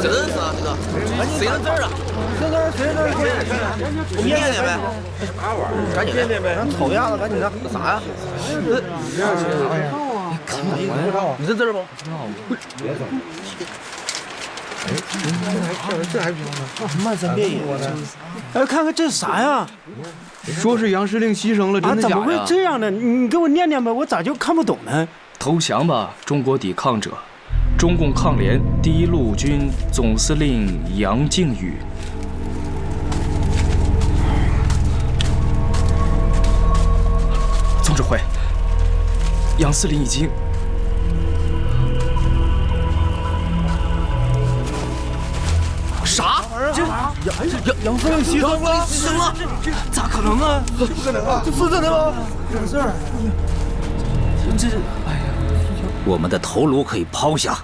谁认识啊？这个谁认字儿啊？谁认字？你念念呗，赶紧念呗，咱瞅一下子，赶紧的。啥呀？你认字不？这还漫山遍野的。哎，看看这是啥呀？说是杨司令牺牲了，真的假的？怎么会这样呢？你给我念念吧，我咋就看不懂呢？投降吧，中国抵抗者！中共抗联第一路军总司令杨靖宇。总指挥，杨司令已经……啥？杨司令牺牲了？咋可能啊？不可能啊！这是真的吗？有事儿。这，哎呀，我们的头颅可以抛下，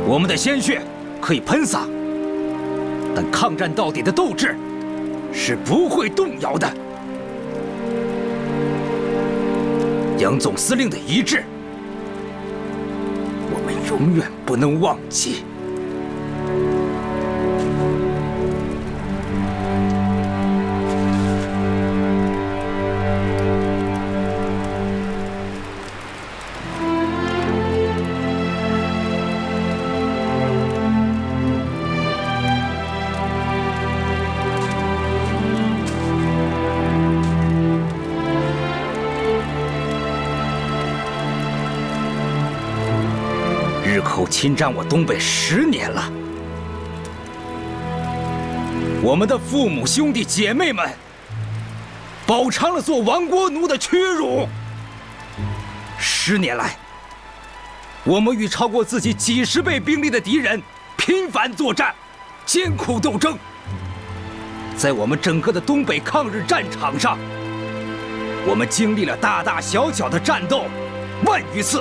我们的鲜血可以喷洒，但抗战到底的斗志是不会动摇的。杨总司令的遗志，我们永远不能忘记。日寇侵占我东北10年了，我们的父母兄弟姐妹们饱尝了做亡国奴的屈辱。10年来，我们与超过自己几10倍兵力的敌人频繁作战，艰苦斗争。在我们整个的东北抗日战场上，我们经历了大大小小的战斗10000余次。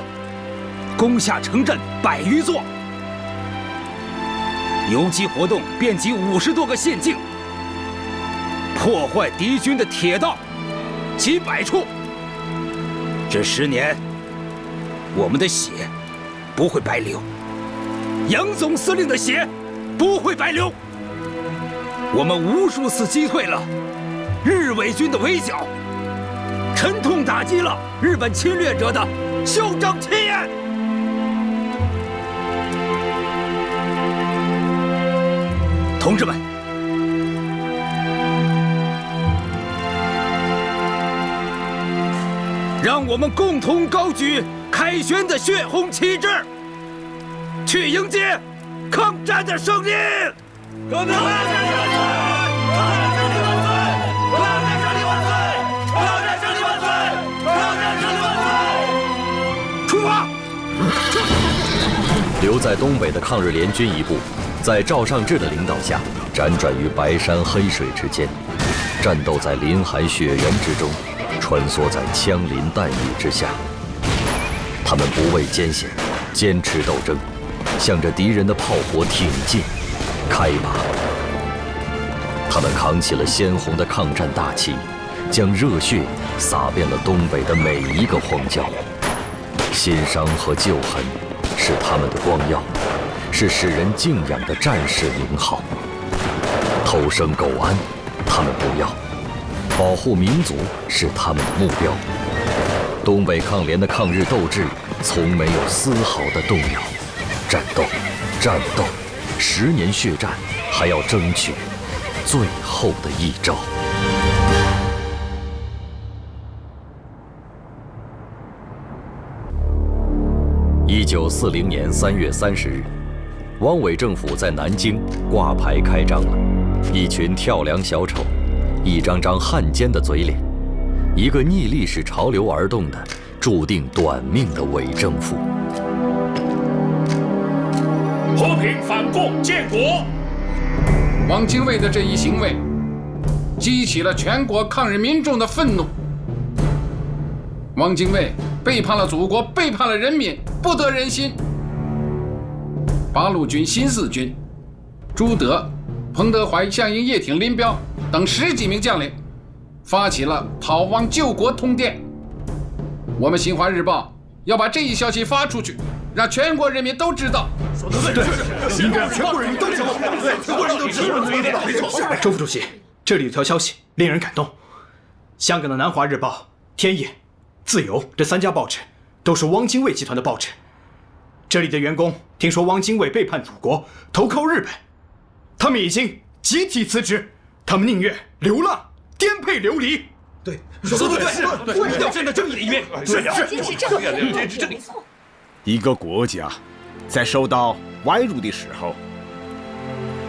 攻下城镇100余座，游击活动遍及50多个县境，破坏敌军的铁道几百处。这10年，我们的血不会白流，杨总司令的血不会白流。我们无数次击退了日伪军的围剿，沉痛打击了日本侵略者的嚣张气焰。同志们，让我们共同高举凯旋的血红旗帜，去迎接抗战的胜利！革命万岁！抗战胜利万岁！抗战胜利万岁！抗战胜利万岁！抗战胜利万岁！出发！留在东北的抗日联军一部，在赵尚志的领导下，辗转于白山黑水之间，战斗在林海雪原之中，穿梭在枪林弹雨之下。他们不畏艰险，坚持斗争，向着敌人的炮火挺进、开拔。他们扛起了鲜红的抗战大旗，将热血洒遍了东北的每一个荒郊。心伤和旧痕是他们的光耀，是使人敬仰的战士名号。偷生苟安，他们不要；保护民族是他们的目标。东北抗联的抗日斗志从没有丝毫的动摇。战斗，战斗，10年血战，还要争取最后的一招。1940年3月30日，汪伪政府在南京挂牌开张了，一群跳梁小丑，一张张汉奸的嘴脸，一个逆历史潮流而动的注定短命的伪政府。和平反共建国。汪精卫的这一行为，激起了全国抗日民众的愤怒。汪精卫背叛了祖国，背叛了人民，不得人心。八路军新四军朱德、彭德怀、项英、叶挺、林彪等10几名将领发起了讨汪救国通电。我们新华日报要把这一消息发出去，让全国人民都知道。说的对，应该让全国人民都知道。对，全国人民都知道。没错。周副主席，这里有条消息令人感动。香港的《南华日报》、《天野》、《自由》这3家报纸都是汪精卫集团的报纸。这里的员工听说汪精卫背叛祖国，投靠日本，他们已经集体辞职，他们宁愿流浪、颠沛流离。对，说的对，一定要站在正义的一面。是，坚持正义，坚持正义。一个国家在受到外辱的时候，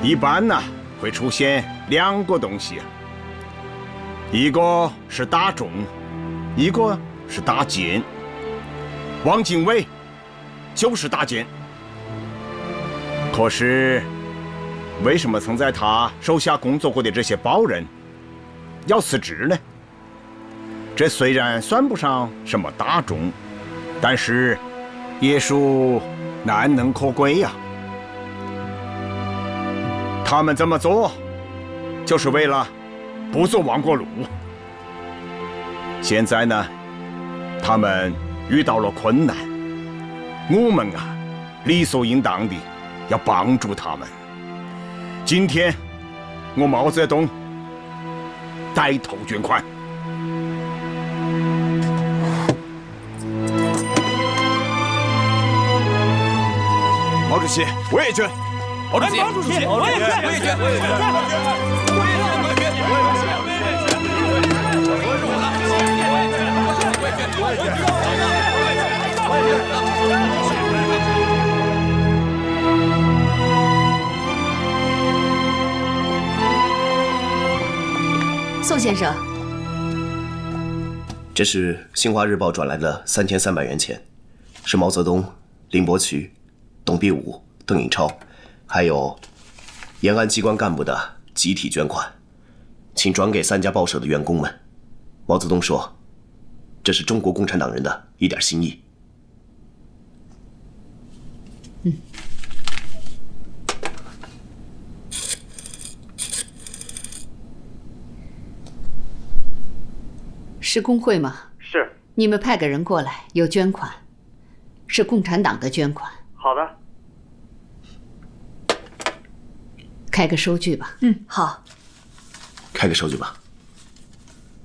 一般呢会出现2个东西，一个是大众，一个是大奸。汪精卫就是大奸，可是为什么曾在他手下工作过的这些报人要辞职呢？这虽然算不上什么大众，但是也属难能可贵呀。他们这么做，就是为了不做亡国奴。现在呢，他们遇到了困难，我们啊，理所应当的要帮助他们。今天，我毛泽东带头捐款。毛主席，我也捐。毛主席，我也捐。宋先生，这是新华日报转来的3300元钱，是毛泽东、林伯渠、董必武、邓颖超，还有延安机关干部的集体捐款，请转给3家报社的员工们。毛泽东说，这是中国共产党人的一点心意。是工会吗？是。你们派个人过来，有捐款，是共产党的捐款。好的。开个收据吧。好。开个收据吧。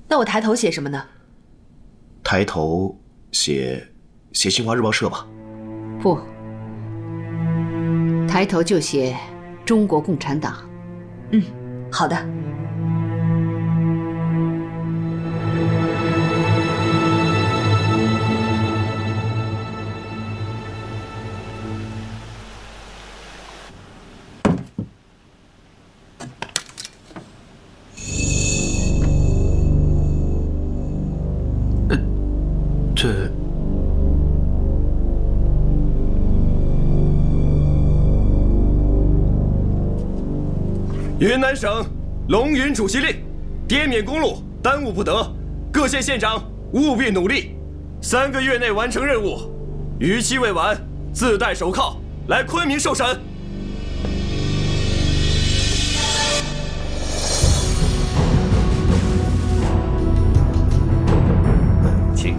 那我抬头写什么呢？抬头写新华日报社吧。不，抬头就写中国共产党。好的。云南省龙云主席令：滇缅公路耽误不得，各县县长务必努力，3个月内完成任务，逾期未完，自带手铐来昆明受审。请。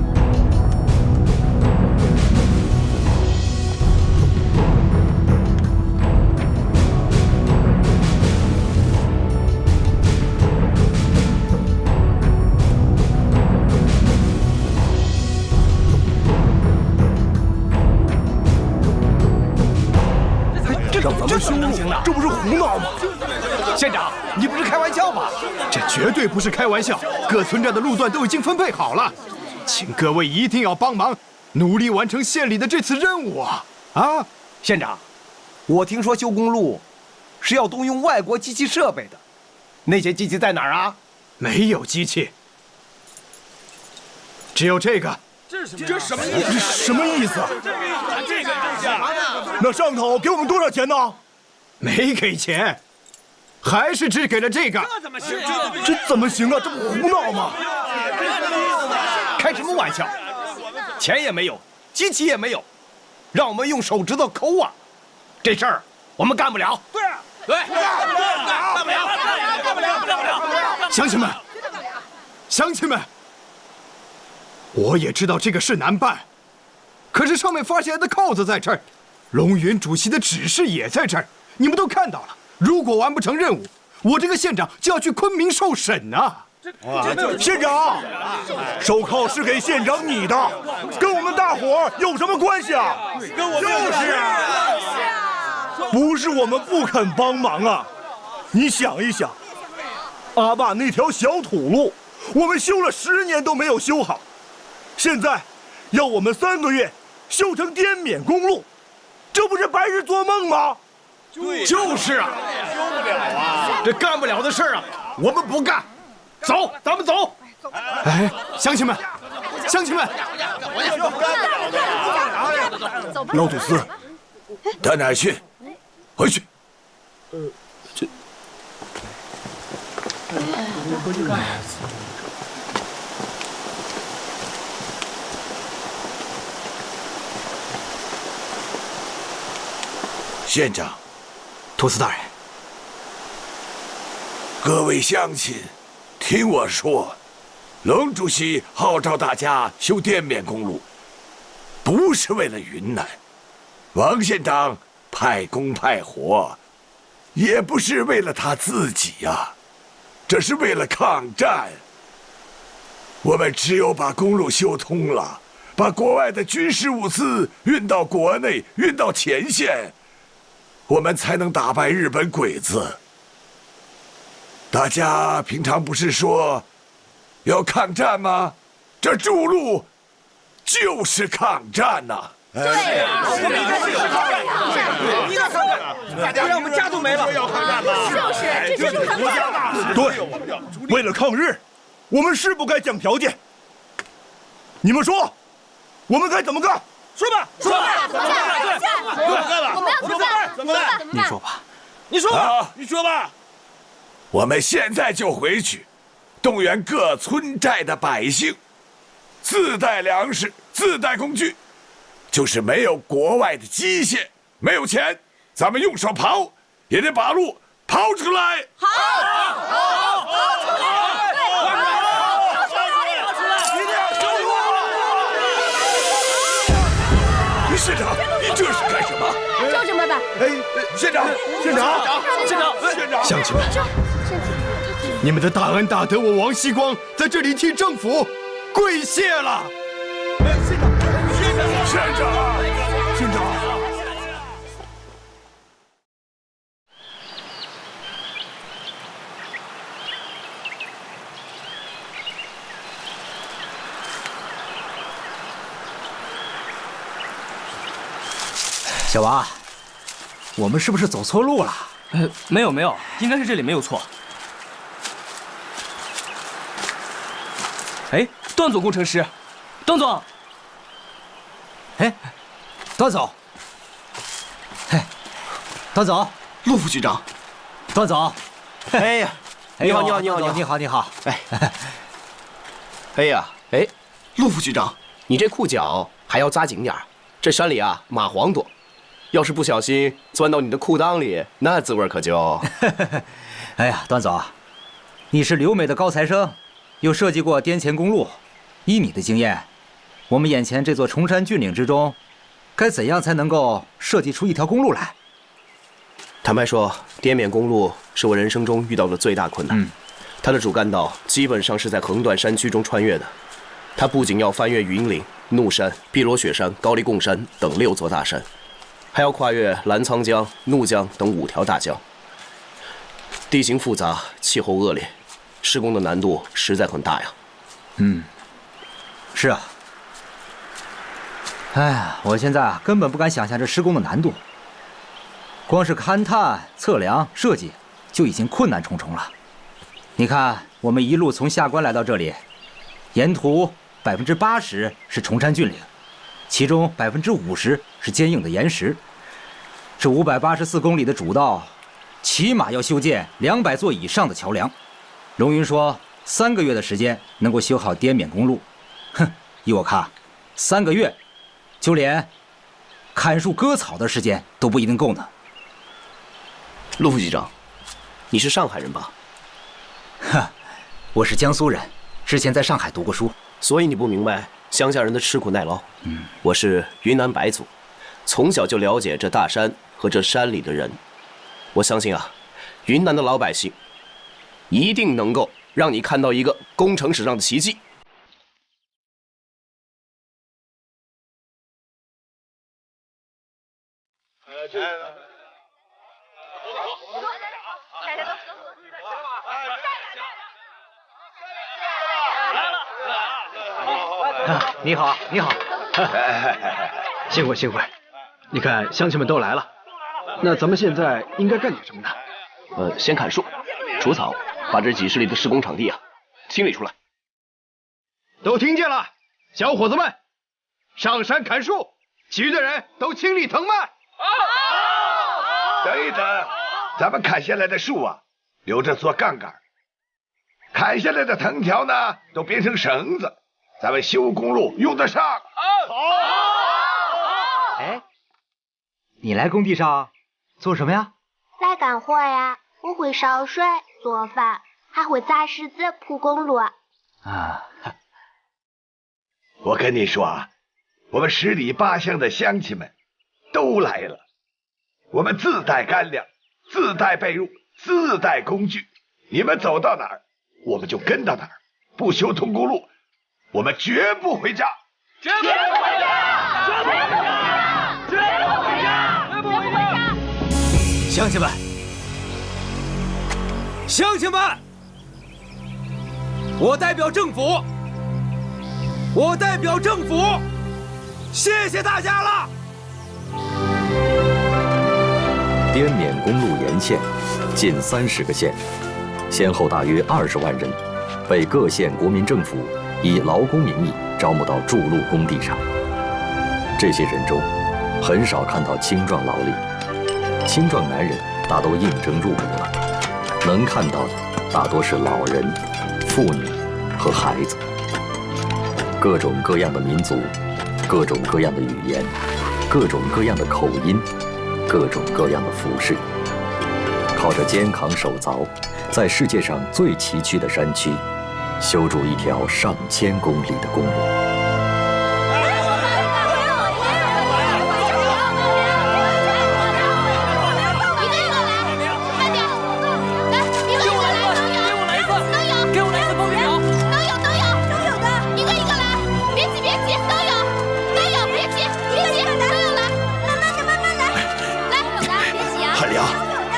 让咱们羞辱，这不是胡闹吗？县长，你不是开玩笑吧？这绝对不是开玩笑，各村站的路段都已经分配好了，请各位一定要帮忙，努力完成县里的这次任务啊！啊，县长，我听说修公路是要动用外国机器设备的，那些机器在哪儿啊？没有机器，只有这个。这什么意思？什么意思？那上头给我们多少钱呢？没给钱，还是只给了这个。这怎么行啊？这怎么行啊？这不胡闹吗？开什么玩笑？钱也没有，机器也没有，让我们用手指头抠啊！这事儿我们干不了。对，干不了。乡亲们，我也知道这个事难办，可是上面发下来的扣子在这儿，龙云主席的指示也在这儿，你们都看到了。如果完不成任务，我这个县长就要去昆明受审呐。县长，手铐是给县长你的，跟我们大伙儿有什么关系啊？跟我们就是啊，不是我们不肯帮忙啊。你想一想，阿坝那条小土路，我们修了10年都没有修好，现在要我们3个月修成滇缅公路，这不是白日做梦吗？就是啊，修不了啊，这干不了的事儿啊，我们不干。走，咱们走。哎，乡亲们，乡亲们，老祖司，到哪儿去？回去。县长，托司大人，各位乡亲，听我说，龙主席号召大家修滇缅公路，不是为了云南；王县长派工派活，也不是为了他自己呀，这是为了抗战。我们只有把公路修通了，把国外的军事物资运到国内，运到前线，我们才能打败日本鬼子。大家平常不是说要抗战吗？这筑路就是抗战呐！对呀，我们应该是抗战，应该抗战，不然我们家都没了。就是，这就是抗战。对，为了抗日，我们是不该讲条件。你们说，我们该怎么干？说吧，说吧，怎么干？我们要怎么办？怎么办？你说吧，你说吧，你说吧。我们现在就回去，动员各村寨的百姓，自带粮食，自带工具，就是没有国外的机械，没有钱，咱们用手刨，也得把路刨出来。好，刨出来，刨出来，一定要修路。县长，你这是干什么？就这么办。县长，乡亲们，你们的大恩大德，我王锡光在这里替政府跪谢了。县长。小王，我们是不是走错路了？没有，应该是这里没有错。哎，段总工程师，段总。哎，段总。嘿，段总，陆副局长，段总。哎呀，你好，你好。哎呀，陆副局长，你这裤脚还要扎紧点儿，这山里啊蚂蟥多。要是不小心钻到你的裤裆里，那滋味可就……哎呀，段总，你是留美的高材生，又设计过滇黔公路，依你的经验，我们眼前这座崇山峻岭之中，该怎样才能够设计出一条公路来？坦白说，滇缅公路是我人生中遇到的最大困难。它的主干道基本上是在横断山区中穿越的，它不仅要翻越云岭、怒山、碧罗雪山、高黎贡山等6座大山。还要跨越澜沧江、怒江等5条大江，地形复杂，气候恶劣，施工的难度实在很大呀。是啊。哎呀，我现在根本不敢想象这施工的难度。光是勘探、测量、设计就已经困难重重了。你看，我们一路从下关来到这里，沿途80%是崇山峻岭。其中50%是坚硬的岩石，这584公里的主道，起码要修建200座以上的桥梁。龙云说，3个月的时间能够修好滇缅公路，哼，依我看，3个月，就连砍树割草的时间都不一定够呢。陆副局长，你是上海人吧？我是江苏人，之前在上海读过书。所以你不明白乡下人的吃苦耐劳。我是云南白族，从小就了解这大山和这山里的人。我相信啊，云南的老百姓一定能够让你看到一个工程史上的奇迹。你好，你好，幸会幸会。你看乡亲们都来了，那咱们现在应该干点什么呢？先砍树、除草，把这几十里的施工场地啊清理出来。都听见了，小伙子们，上山砍树，其余的人都清理藤蔓。等一等，咱们砍下来的树啊，留着做杠杆；砍下来的藤条呢，都编成绳子。咱们修公路用得上。好。哎，你来工地上做什么呀？来干活呀，我会烧水、做饭，还会砸石子、铺公路。啊，我跟你说啊，我们10里8乡的乡亲们都来了，我们自带干粮，自带被褥，自带工具，你们走到哪儿，我们就跟到哪儿。不修通公路，我们绝不回家，绝不回家，绝不回家，绝不回家，绝不回家！乡亲们，乡亲们，我代表政府，谢谢大家了。滇缅公路沿线近30个县，先后大约20万人，被各县国民政府以劳工名义招募到筑路工地上。这些人中，很少看到青壮劳力，青壮男人大都应征入伍了，能看到的大多是老人、妇女和孩子。各种各样的民族，各种各样的语言，各种各样的口音，各种各样的服饰，靠着肩扛手凿，在世界上最崎岖的山区修筑一条上千公里的公路。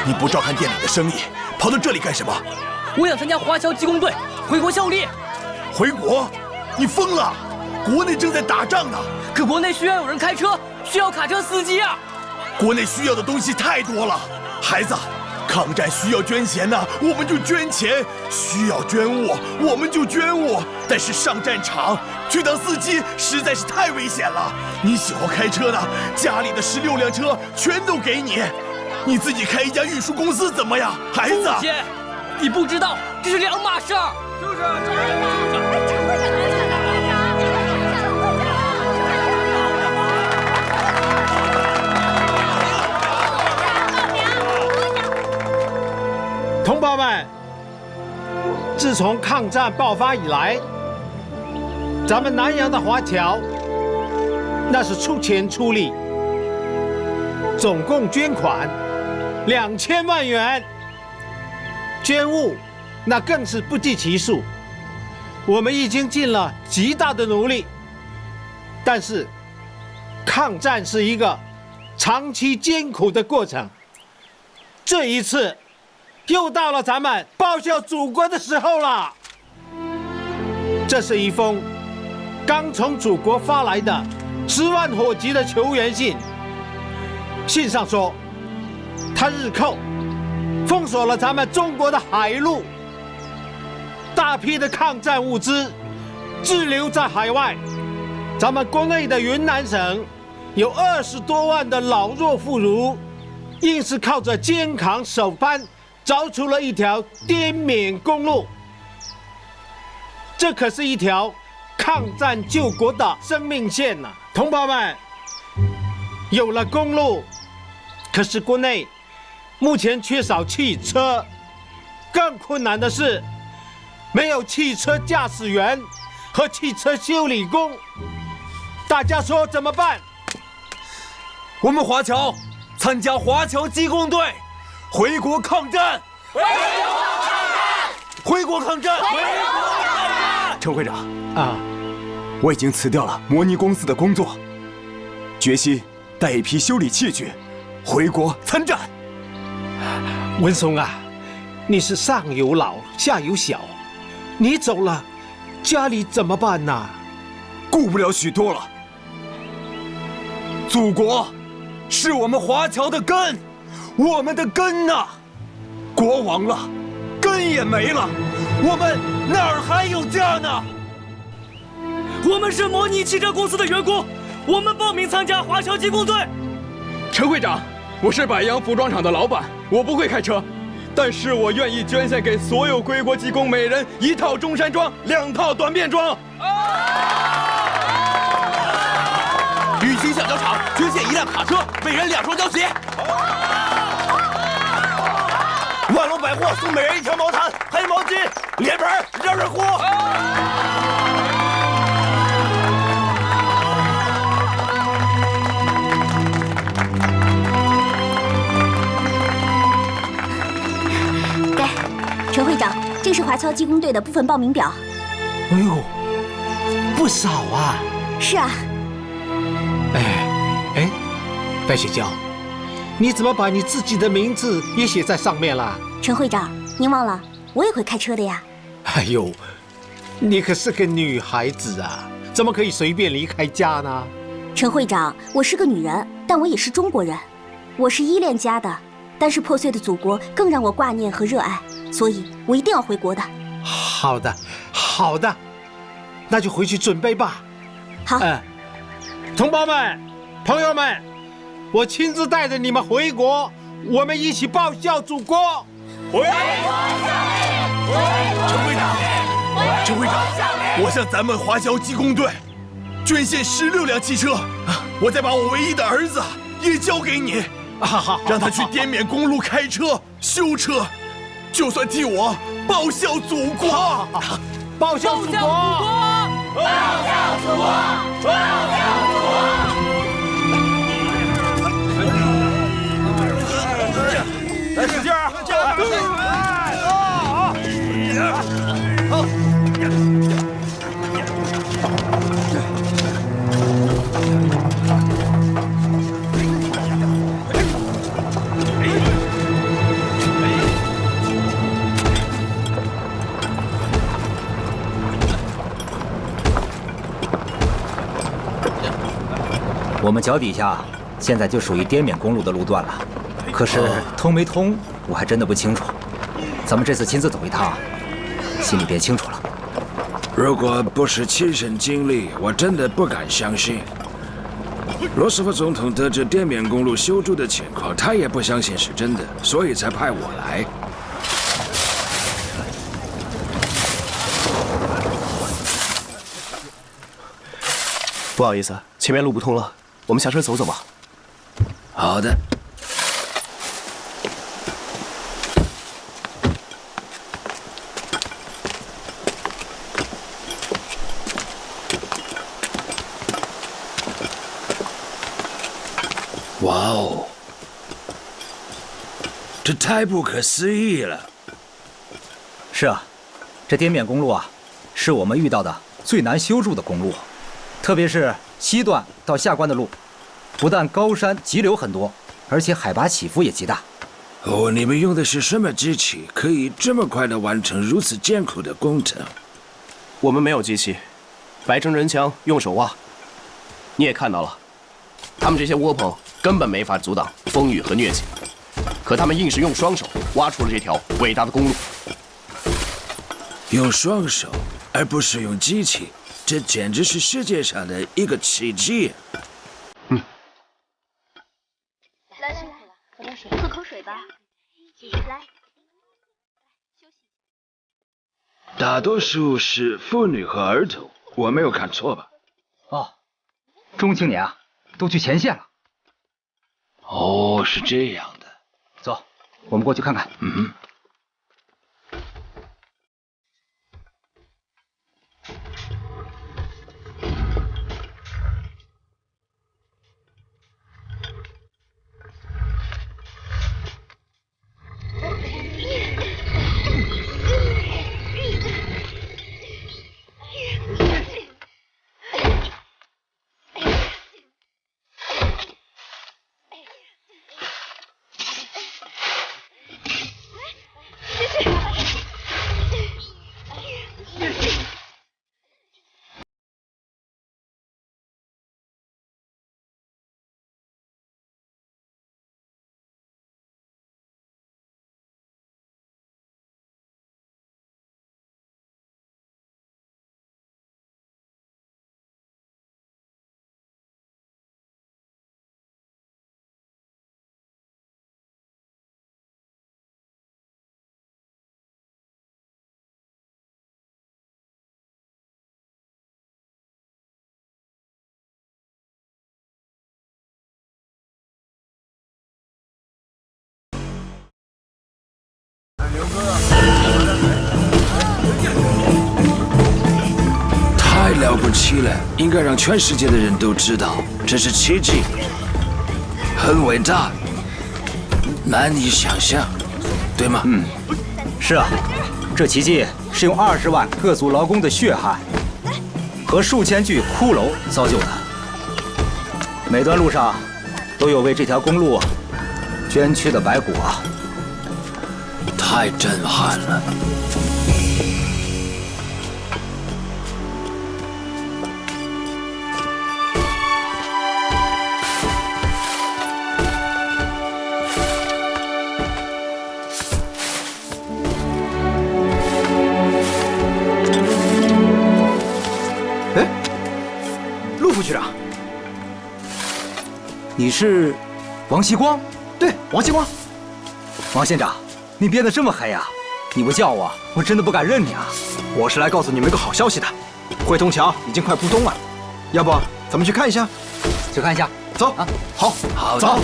你不照看店里的生意，跑到这里干什么？我想参加华侨技工队，回国效力。回国？你疯了！国内正在打仗呢。可国内需要有人开车，需要卡车司机啊。国内需要的东西太多了，孩子，抗战需要捐钱呢，我们就捐钱；需要捐物，我们就捐物。但是上战场去当司机实在是太危险了。你喜欢开车呢，家里的16辆车全都给你。你自己开一家运输公司怎么样，孩子？父亲，你不知道，这是2码事儿。就是。同胞们，自从抗战爆发以来，咱们南洋的华侨那是出钱出力，总共捐款2000万元，捐物那更是不计其数。我们已经尽了极大的努力，但是抗战是一个长期艰苦的过程。这一次又到了咱们报效祖国的时候了。这是一封刚从祖国发来的10万火急的求援信，信上说他日寇封锁了咱们中国的海路，大批的抗战物资滞留在海外。咱们国内的云南省有20多万的老弱妇孺，硬是靠着肩扛手搬凿出了一条滇缅公路。这可是一条抗战救国的生命线呐！同胞们，有了公路，可是国内目前缺少汽车，更困难的是没有汽车驾驶员和汽车修理工。大家说怎么办？我们华侨参加华侨技工队，回国抗战！回国抗战！陈会长啊，我已经辞掉了摩尼公司的工作，决心带一批修理器具回国参战。文松啊，你是上有老下有小，你走了，家里怎么办呢？顾不了许多了。祖国是我们华侨的根，我们的根呐！国亡了，根也没了，我们哪儿还有家呢？我们是摩尼汽车公司的员工，我们报名参加华侨技工队。陈会长，我是百洋服装厂的老板，我不会开车，但是我愿意捐献给所有归国技工每人1套中山装，2套短便装。雨欣橡胶厂捐献1辆卡车，每人2双胶鞋。万隆百货送每人1条毛毯，还有毛巾、脸盆、热水壶。陈会长，这是华侨技工队的部分报名表。哎呦，不少啊！是啊。哎，白雪娇，你怎么把你自己的名字也写在上面了？陈会长，您忘了，我也会开车的呀。哎呦，你可是个女孩子啊，怎么可以随便离开家呢？陈会长，我是个女人，但我也是中国人。我是依恋家的，但是破碎的祖国更让我挂念和热爱。所以，我一定要回国的。好的，好的，那就回去准备吧。好。同胞们、朋友们，我亲自带着你们回国，我们一起报效祖国。陈会长，陈会长，我向咱们华侨技工队捐献16辆汽车，我再把我唯一的儿子也交给你，让他去滇缅公路开车、修车。就算替我报效祖国，报效祖国，报效祖国，报效祖国！来，使劲儿！我们脚底下现在就属于滇缅公路的路段了，可是通没通，我还真的不清楚。咱们这次亲自走一趟，心里便清楚了。如果不是亲身经历，我真的不敢相信。罗斯福总统得知滇缅公路修筑的情况，他也不相信是真的，所以才派我来。不好意思，前面路不通了，我们下车走走吧。好的。哇哦，这太不可思议了！是啊，这滇缅公路啊，是我们遇到的最难修筑的公路。特别是西段到下关的路，不但高山急流很多，而且海拔起伏也极大。哦，你们用的是什么机器，可以这么快地完成如此艰苦的工程？我们没有机器，白城人墙用手挖。你也看到了，他们这些窝棚根本没法阻挡风雨和疟疾，可他们硬是用双手挖出了这条伟大的公路。用双手，而不是用机器。这简直是世界上的一个奇迹。来，辛苦了，喝点水，喝口水吧。继续来。休息。大多数是妇女和儿童，我没有看错吧？哦，中青年啊，都去前线了。哦，是这样的。走，我们过去看看。嗯。了不起了，应该让全世界的人都知道，这是奇迹，很伟大，难以想象，对吗？是啊，这奇迹是用20万各族劳工的血汗和数千具骷髅造就的。每段路上都有为这条公路捐躯的白骨啊！太震撼了。哎，陆副局长，你是王锡光？对，王锡光。王县长，你变得这么黑呀！你不叫我，我真的不敢认你啊！我是来告诉你们一个好消息的，汇通桥已经快铺通了，要不咱们去看一下？去看一下。走啊！好，好，走。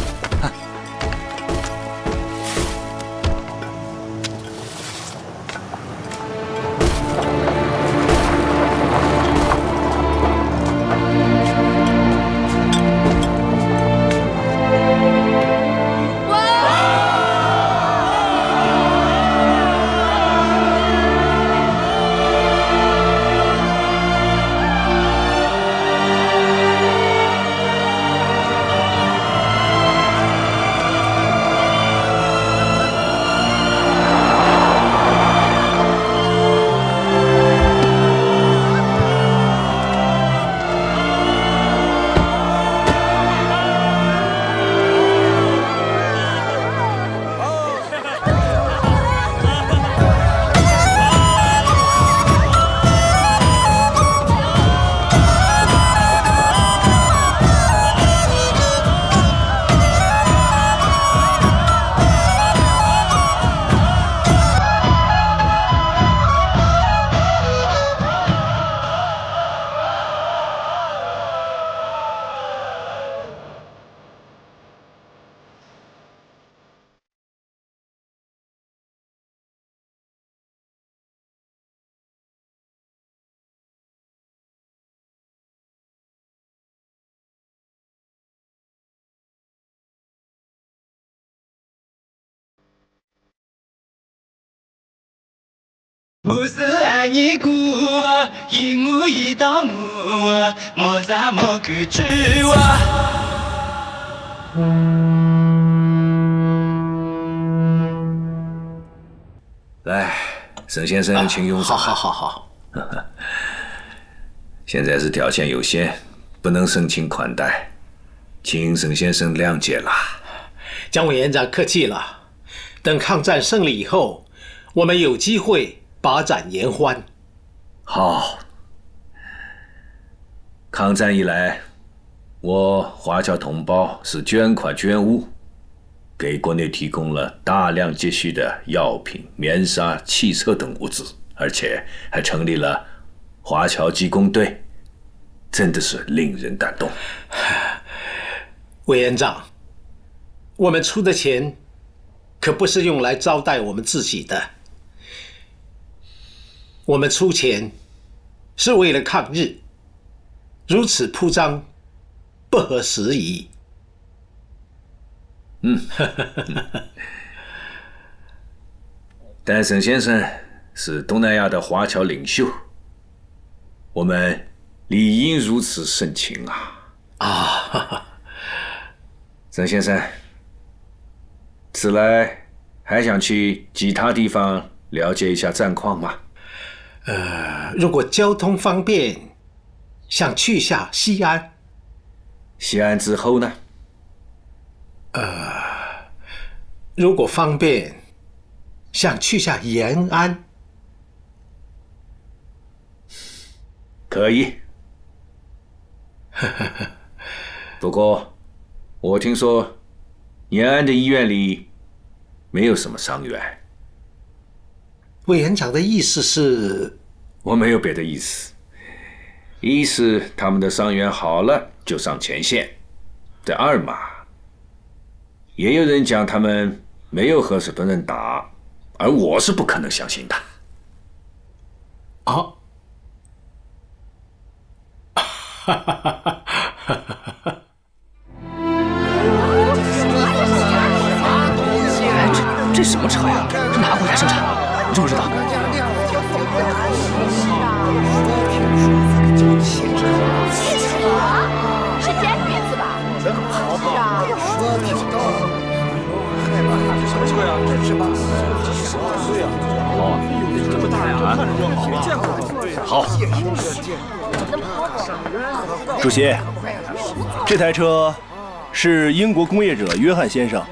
不是爱你故，一母一当母，莫咱莫去追我。来，沈先生，请用餐。好。现在是条件有限，不能盛情款待，请沈先生谅解啦。江委员长客气了，等抗战胜利以后，我们有机会把盏言欢。好。抗战以来，我华侨同胞是捐款捐物，给国内提供了大量急需的药品、棉纱、汽车等物资，而且还成立了华侨技工队，真的是令人感动。委员长，我们出的钱可不是用来招待我们自己的，我们出钱是为了抗日，如此铺张不合时宜。但沈先生是东南亚的华侨领袖，我们理应如此盛情啊！沈先生，此来还想去其他地方了解一下战况吗？如果交通方便，想去下西安。西安之后呢？如果方便，想去下延安。可以。不过，我听说延安的医院里没有什么伤员。委员长的意思是？我没有别的意思，一是他们的伤员好了就上前线，在二嘛，也有人讲他们没有和日本人打，而我是不可能相信的。这什么车呀？是哪个国家生产的？你知不知道？是煎饼子吧？这个好不好？什么车呀？这是吧？对呀，好，这么大呀，看着就好。没见过。好。主席，这台车是英国工业者约翰先生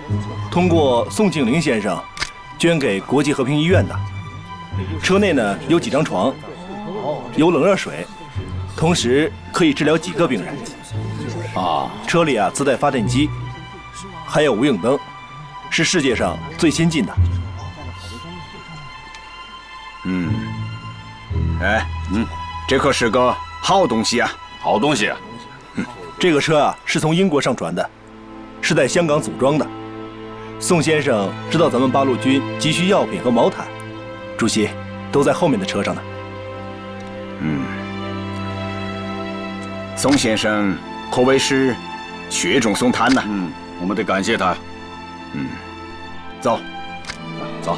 通过宋庆龄先生捐给国际和平医院的。车内呢有几张床，有冷热水，同时可以治疗几个病人。啊，车里啊自带发电机，还有无影灯，是世界上最先进的。这可是个好东西啊！好东西啊！这个车啊是从英国上船的，是在香港组装的。宋先生知道咱们八路军急需药品和毛毯，主席都在后面的车上呢。宋先生可谓是雪中送炭呐。我们得感谢他。走，走。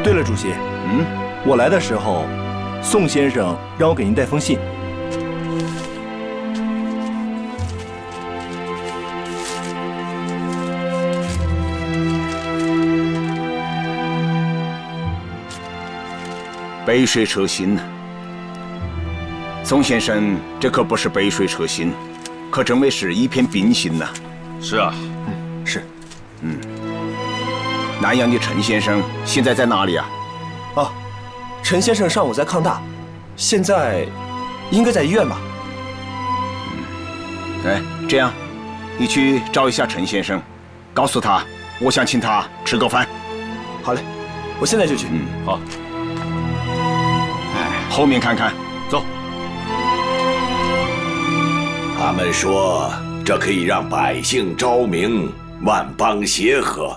对了，主席，我来的时候，宋先生让我给您带封信。杯水车薪呐，宋先生，这可不是杯水车薪，可真为是一片冰心呐。是啊，是。南阳的陈先生现在在哪里啊？啊，陈先生上午在抗大，现在应该在医院吧？哎，这样，你去找一下陈先生，告诉他我想请他吃个饭。好嘞，我现在就去。好。后面看看，走。他们说这可以让百姓昭明，万邦协和。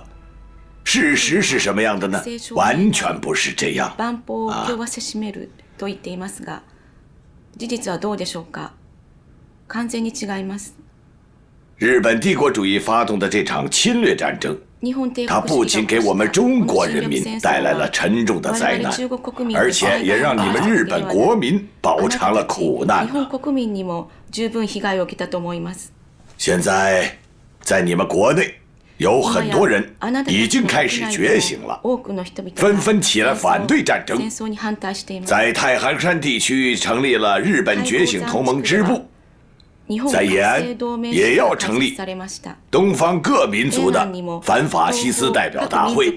事实是什么样的呢？完全不是这样。万邦を今日はせしめると言っていますが、事実はどうでしょうか？完全に違います。日本帝国主义发动的这场侵略战争，它不仅给我们中国人民带来了沉重的灾难，而且也让你们日本国民饱尝了苦难。现在，在你们国内，有很多人已经开始觉醒了，纷纷起来反对战争，在太行山地区成立了日本觉醒同盟支部。在延安也要成立东方各民族的反法西斯代表大会，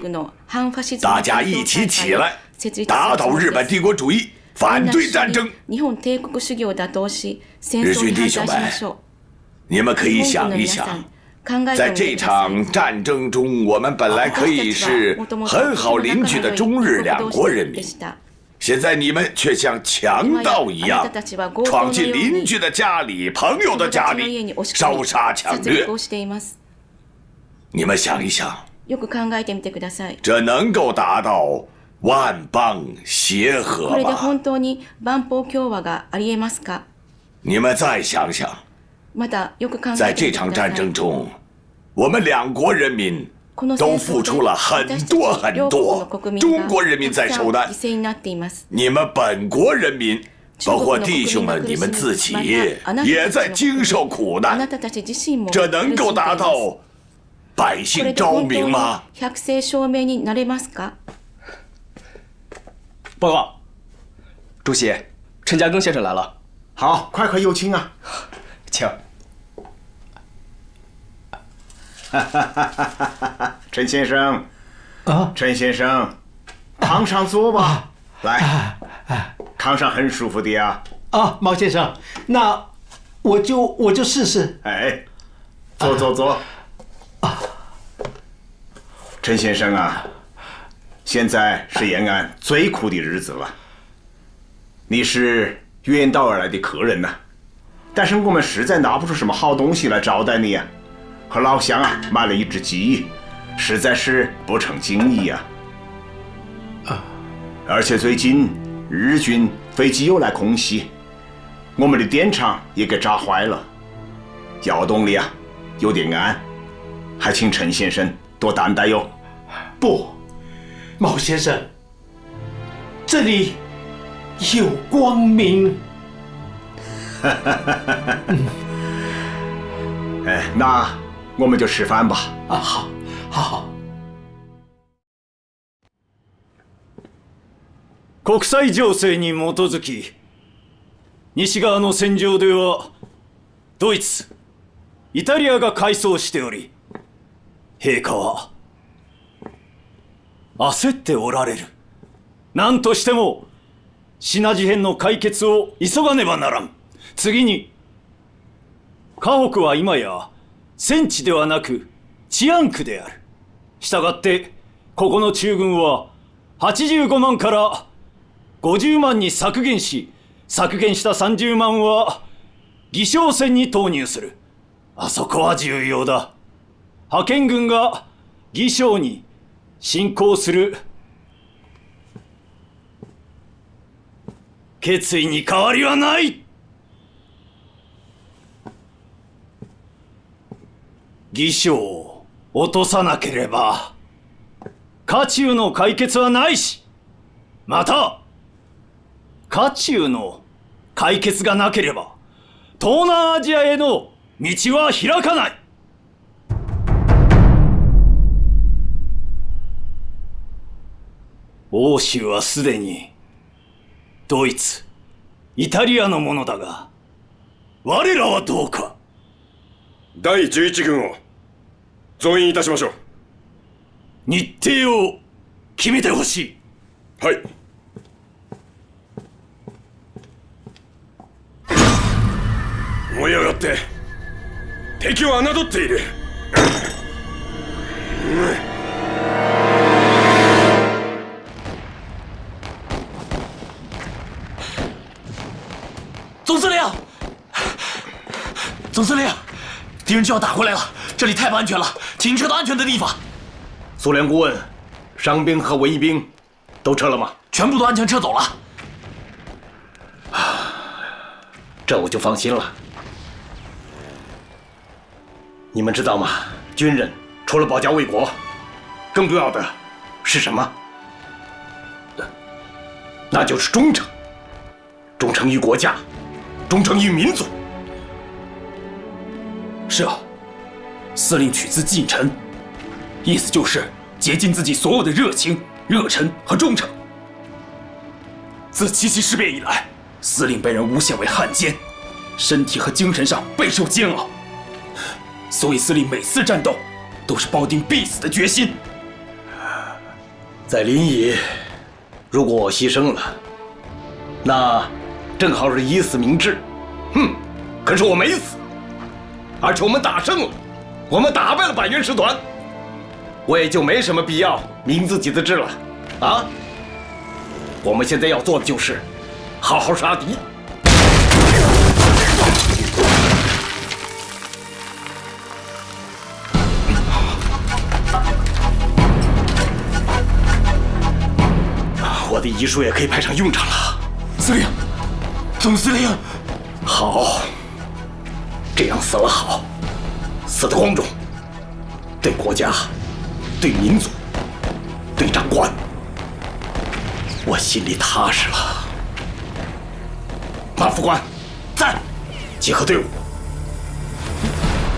大家一起起来，打倒日本帝国主义，反对战争。日军弟兄们，你们可以想一想，在这场战争中，我们本来可以是很好邻居的中日两国人民。现在你们却像强盗一样闯进邻居的家里、朋友的家里，烧杀抢掠。你们想一想，这能够达到万邦协和吗？你们再想想，在这场战争中，我们两国人民都付出了很多很多，中国人民在受难，你们本国人民，包括弟兄们，你们自己也在经受苦难，这能够达到百姓昭明吗？报告，主席，陈嘉庚先生来了。好，快快有请啊，请。陈先生，陈先生，炕上坐吧。来，炕上很舒服的呀。毛先生，那我就试试。哎，坐。陈先生啊，现在是延安最苦的日子了。你是远道而来的客人呐，但是我们实在拿不出什么好东西来招待你呀。和老乡啊买了一只鸡，实在是不成敬意啊。而且最近日军飞机又来空袭，我们的电厂也给炸坏了，窑洞里啊有点暗，还请陈先生多担待哟。不，毛先生，这里有光明。哎，那我们就吃饭吧。啊，好，好。国際情勢に基づき、西側の戦場ではドイツ、イタリアが快走しており、陛下は焦っておられる。何としてもシナ事変の解決を急がねばならん。次に、河北は今や戦地ではなく治安区である。したがってここの中軍は85万から50万に削減し、削減した30万は義勝戦に投入する。あそこは重要だ。派遣軍が義勝に侵攻する。決意に変わりはない。義勝を落とさなければ家中の解決はないし、また家中の解決がなければ東南アジアへの道は開かない。欧州はすでにドイツ、イタリアのものだが、我らはどうか。第11軍を増員いたしましょう。日程を決めてほしい。はい。燃え上がって敵を侮っている。总司令，总司令，敌人就要打过来了，这里太不安全了，请撤到安全的地方。苏联顾问，伤兵和文艺兵都撤了吗？全部都安全撤走了。这我就放心了。你们知道吗？军人除了保家卫国，更重要的是什么？那就是忠诚，忠诚于国家，忠诚于民族。是啊，司令取自近臣，意思就是竭尽自己所有的热情、热忱和忠诚。自七七事变以来，司令被人诬陷为汉奸，身体和精神上备受煎熬，所以司令每次战斗都是抱定必死的决心。在临沂，如果我牺牲了，那正好是以死明志。可是我没死，而且我们打胜了，我们打败了百元师团，我也就没什么必要明自己的志了。啊，我们现在要做的就是好好杀敌。我的遗书也可以派上用场了。司令，总司令，好，这样死了好，死得光荣，对国家，对民族，对长官，我心里踏实了。马副官，在，集合队伍，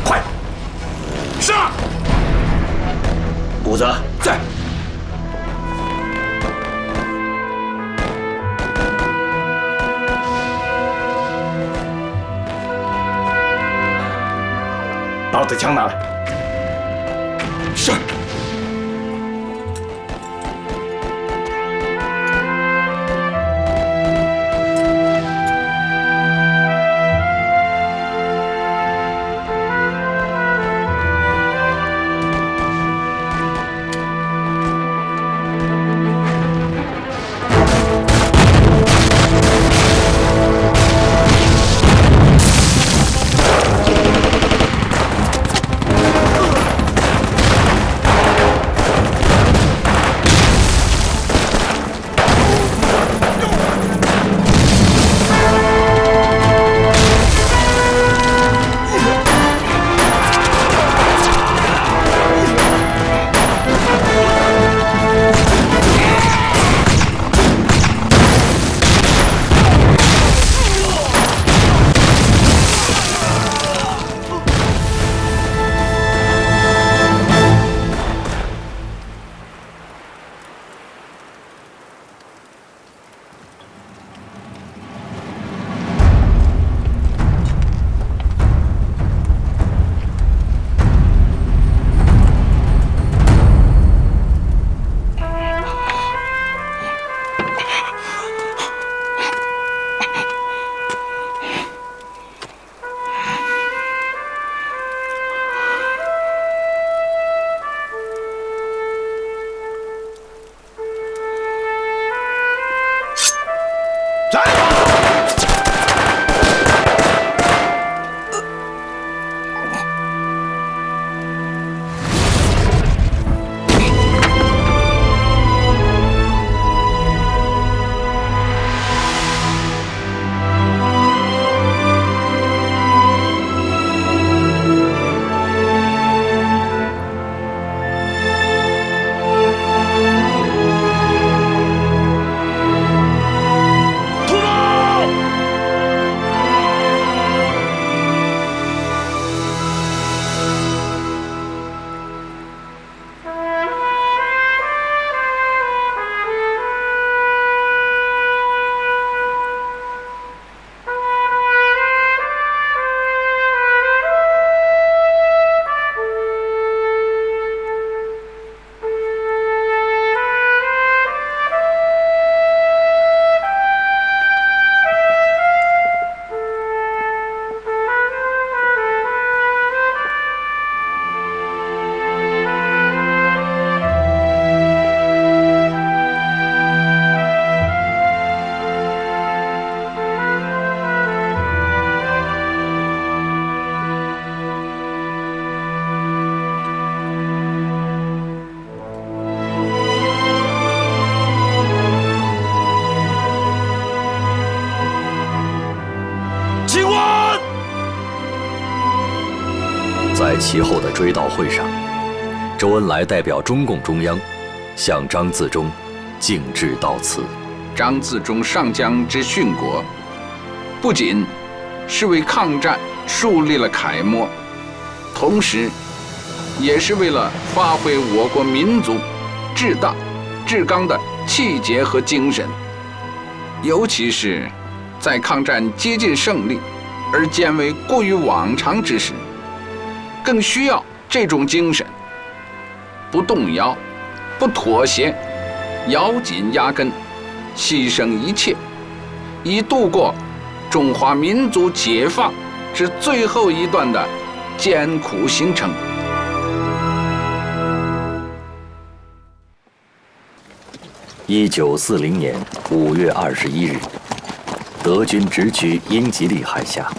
快，上！谷子在。把我的枪拿来。是。在其后的追悼会上，周恩来代表中共中央向张自忠敬致悼词。张自忠上将之殉国，不仅是为抗战树立了楷模，同时也是为了发挥我国民族至大至刚的气节和精神，尤其是在抗战接近胜利而渐为过于往常之时，更需要这种精神，不动摇，不妥协，咬紧牙根，牺牲一切，以度过中华民族解放之最后一段的艰苦行程。1940年5月21日，德军直趋英吉利海峡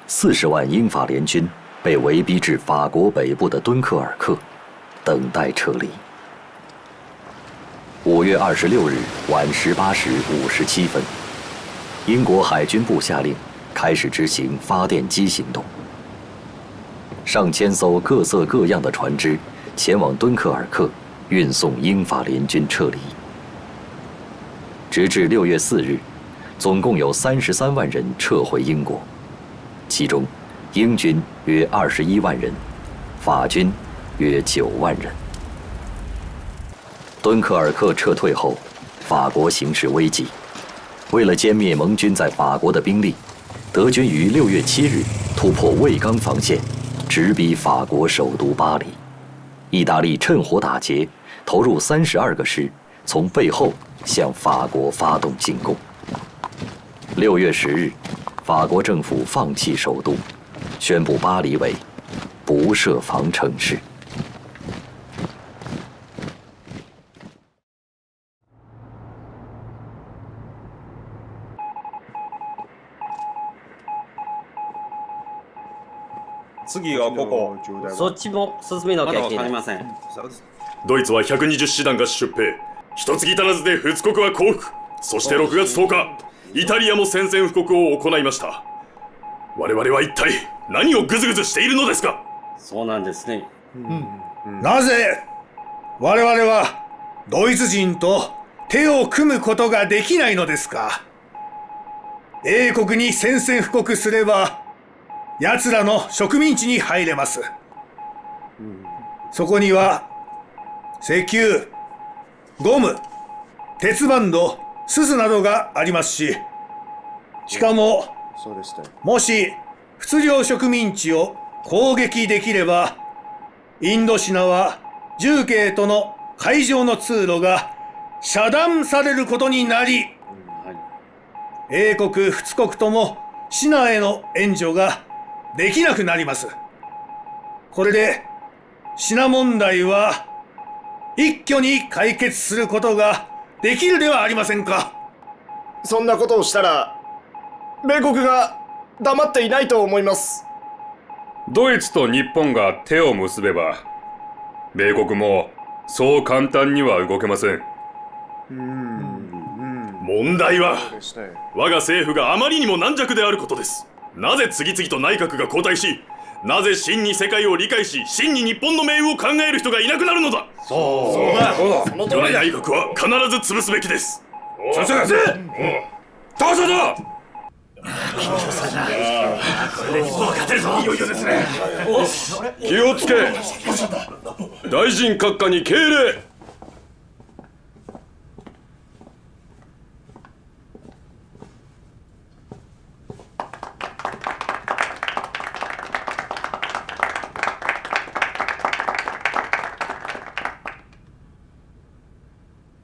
，40万英法联军被围逼至法国北部的敦刻尔克，等待撤离。5月26日晚18时57分，英国海军部下令开始执行发电机行动。上千艘各色各样的船只前往敦刻尔克，运送英法联军撤离。直至6月4日，总共有33万人撤回英国，其中英军约21万人，法军约9万人。敦刻尔克撤退后，法国形势危急。为了歼灭盟军在法国的兵力，德军于6月7日突破卫刚防线，直逼法国首都巴黎。意大利趁火打劫，投入32个师，从背后向法国发动进攻。6月10日，法国政府放弃首都，宣布巴黎为不设防城市。次がここ。そっちも進めなきゃいけない。まだわかりません。ドイツは120師団が出兵。一月足らずで仏国は降伏。そして6月10日、イタリアも宣戦布告を行いました。我々は一体何をグズグズしているのですか。そうなんですね。なぜ我々はドイツ人と手を組むことができないのですか。英国に宣戦布告すれば奴らの植民地に入れます。そこには石油、ゴム、鉄バンド、ススなどがありますし、しかももし仏領植民地を攻撃できれば、インドシナは重慶との海上の通路が遮断されることになり、英国、仏国ともシナへの援助ができなくなります。これでシナ問題は一挙に解決することができるではありませんか。そんなことをしたら米国が黙っていないと思います。ドイツと日本が手を結べば、米国もそう簡単には動けません。問題は、我が政府があまりにも軟弱であることです。なぜ次々と内閣が交代し、なぜ真に世界を理解し、真に日本の命運を考える人がいなくなるのだ。そうだ。良い内閣は必ず潰すべきです。先生、どうぞどうぞ。これで日本は勝てるぞ。いよいよですね。気をつけ。大臣閣下に敬礼。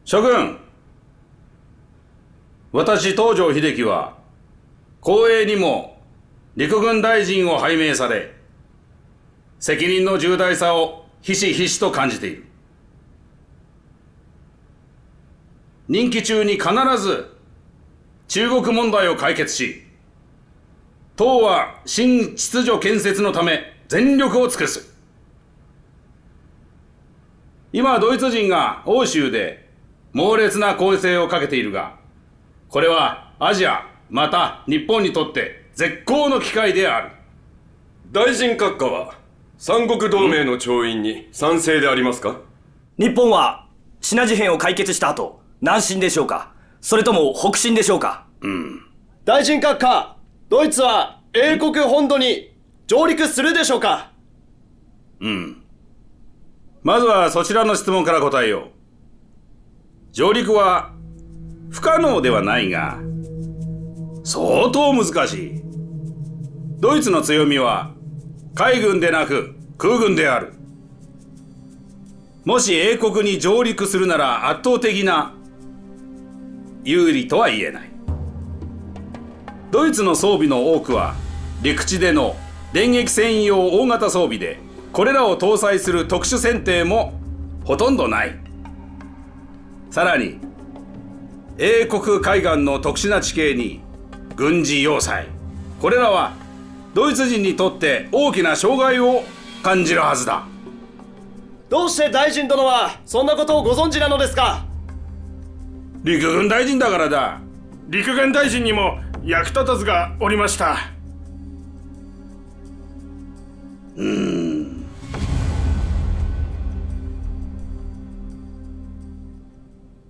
諸君、私東条英機は光栄にも陸軍大臣を拝命され、責任の重大さをひしひしと感じている。任期中に必ず中国問題を解決し、党は新秩序建設のため全力を尽くす。今ドイツ人が欧州で猛烈な攻勢をかけているが、これはアジアまた日本にとって絶好の機会である。大臣閣下は三国同盟の調印に賛成でありますか？日本はシナ事変を解決した後、南進でしょうか、それとも北進でしょうか？大臣閣下、ドイツは英国本土に上陸するでしょうか？まずはそちらの質問から答えよう。上陸は不可能ではないが、相当難しい。ドイツの強みは海軍でなく空軍である。もし英国に上陸するなら圧倒的な有利とは言えない。ドイツの装備の多くは陸地での電撃戦用大型装備で、これらを搭載する特殊戦艇もほとんどない。さらに英国海岸の特殊な地形に軍事要塞、これらはドイツ人にとって大きな障害を感じるはずだ。どうして大臣殿はそんなことをご存知なのですか？陸軍大臣だからだ。陸軍大臣にも役立たずがおりました。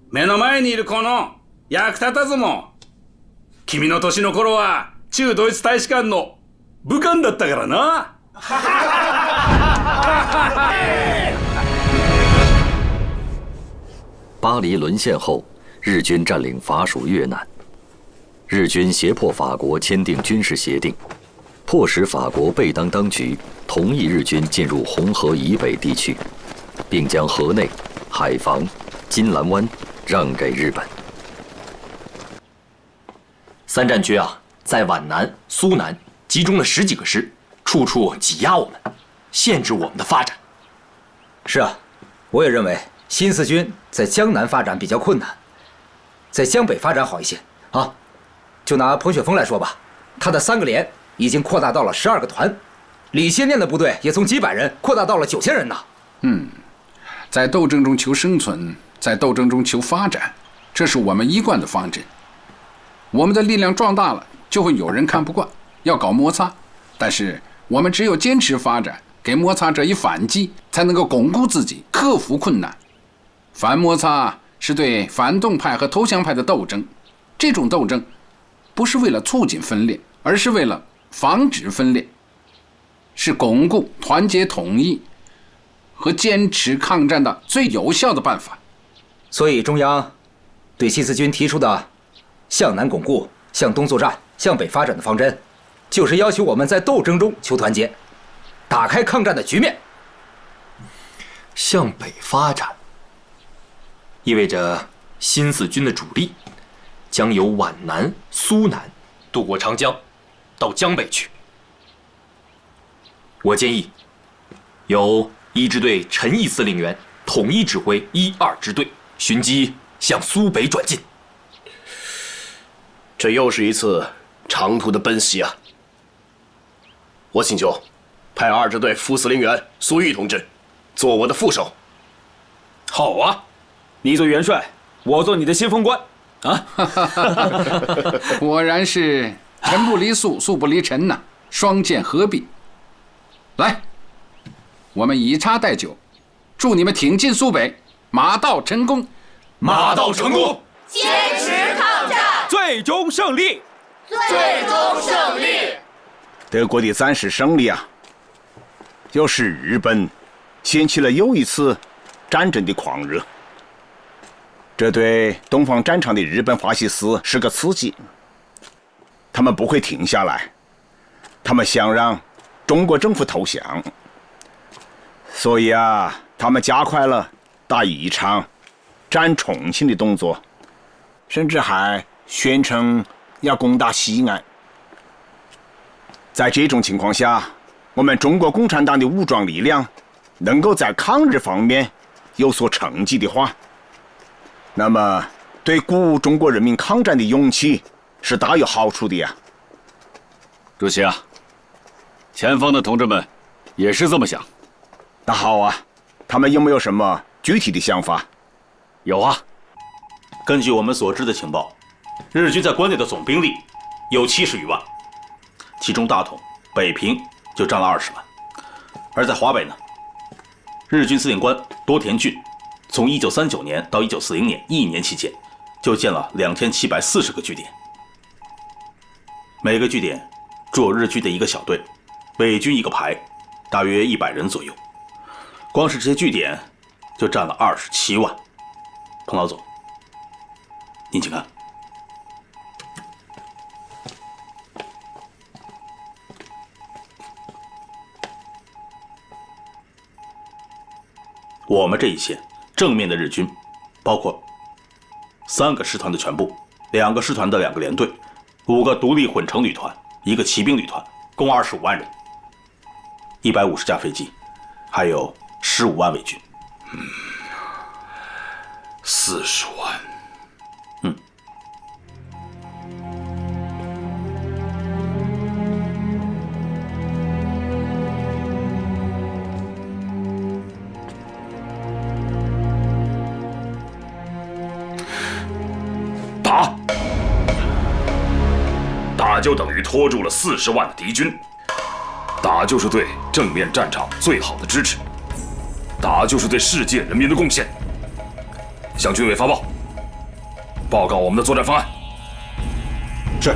目の前にいるこの役立たずも、君の年の頃は駐ドイツ大使館の武官だったからな。巴黎沦陷后，日军占领法属越南，日军胁迫法国签订军事协定，迫使法国贝当当局同意日军进入红河以北地区，并将河内、海防、金兰湾让给日本。三战区啊，在皖南、苏南集中了10几个师，处处挤压我们，限制我们的发展。是啊，我也认为新四军在江南发展比较困难，在江北发展好一些啊。就拿彭雪枫来说吧，他的3个连已经扩大到了12个团，李先念的部队也从几百人扩大到了9000人呢。在斗争中求生存，在斗争中求发展，这是我们一贯的方针。我们的力量壮大了，就会有人看不惯，要搞摩擦。但是我们只有坚持发展，给摩擦者以反击，才能够巩固自己，克服困难。反摩擦是对反动派和投降派的斗争，这种斗争不是为了促进分裂，而是为了防止分裂，是巩固、团结、统一和坚持抗战的最有效的办法。所以中央对新四军提出的向南巩固、向东作战、向北发展的方针，就是要求我们在斗争中求团结，打开抗战的局面。向北发展，意味着新四军的主力将由皖南、苏南渡过长江，到江北去。我建议由1支队陈毅司令员统一指挥1、2支队，寻机向苏北转进。这又是一次长途的奔袭啊！我请求派2支队副司令员苏玉同志做我的副手。好啊，你做元帅，我做你的先锋官啊！果然是臣不离粟，粟不离臣呐，双剑合璧。来，我们以茶代酒，祝你们挺进苏北，马到成功，马到成功，坚持抗战，最终胜利，最终胜利。德国的战士胜利啊，又使日本掀起了又一次战争的狂热。这对东方战场的日本法西斯是个刺激，他们不会停下来，他们想让中国政府投降，所以啊，他们加快了打宜昌、占重庆的动作，甚至还宣称要攻打西安。在这种情况下，我们中国共产党的武装力量能够在抗日方面有所成绩的话，那么对鼓舞中国人民抗战的勇气是大有好处的呀。主席啊，前方的同志们也是这么想。那好啊，他们有没有什么具体的想法？有啊，根据我们所知的情报，日军在关内的总兵力有70余万，其中大同、北平就占了20万，而在华北呢，日军司令官多田骏从1939年到1940年1年期间，就建了2740个据点，每个据点驻有日军的一个小队，伪军一个排，大约100人左右。光是这些据点就占了27万。彭老总，您请看。我们这一线正面的日军，包括3个师团的全部，2个师团的2个连队，5个独立混成旅团，1个骑兵旅团，共25万人，150架飞机，还有15万伪军。40万。打就等于拖住了40万的敌军，打就是对正面战场最好的支持，打就是对世界人民的贡献。向军委发报，报告我们的作战方案。是。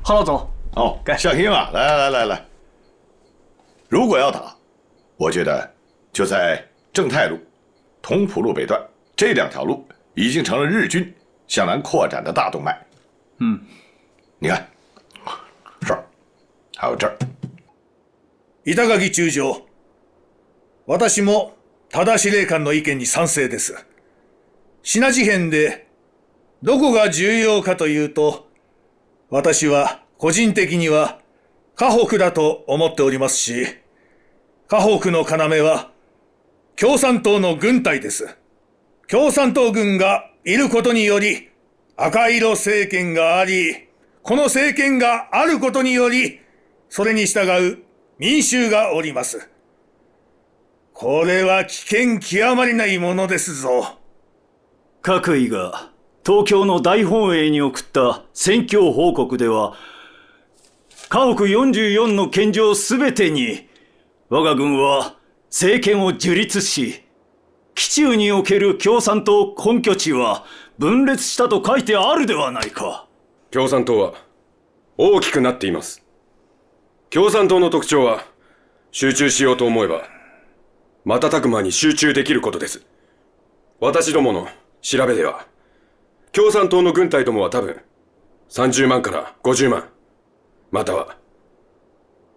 郝老总，哦，向英啊，来，如果要打，我觉得就在正太路、同蒲路北段这2条路已经成了日军向南扩展的大动脉。你看，这儿，还有这儿。板垣中将，私も多田司令官の意見に賛成です。信濃編でどこが重要かというと、私は個人的には河北だと思っておりますし、河北の要は共産党の軍隊です。共産党軍がいることにより、赤色政権があり、この政権があることにより、それに従う民衆がおります。これは危険極まりないものですぞ。各位が東京の大本営に送った戦況報告では、河北44の県城すべてに、我が軍は政権を樹立し、紀州における共産党根拠地は分裂したと書いてあるではないか。共産党は大きくなっています。共産党の特徴は、集中しようと思えば、瞬く間に集中できることです。私どもの調べでは、共産党の軍隊どもは多分、30万から50万、または、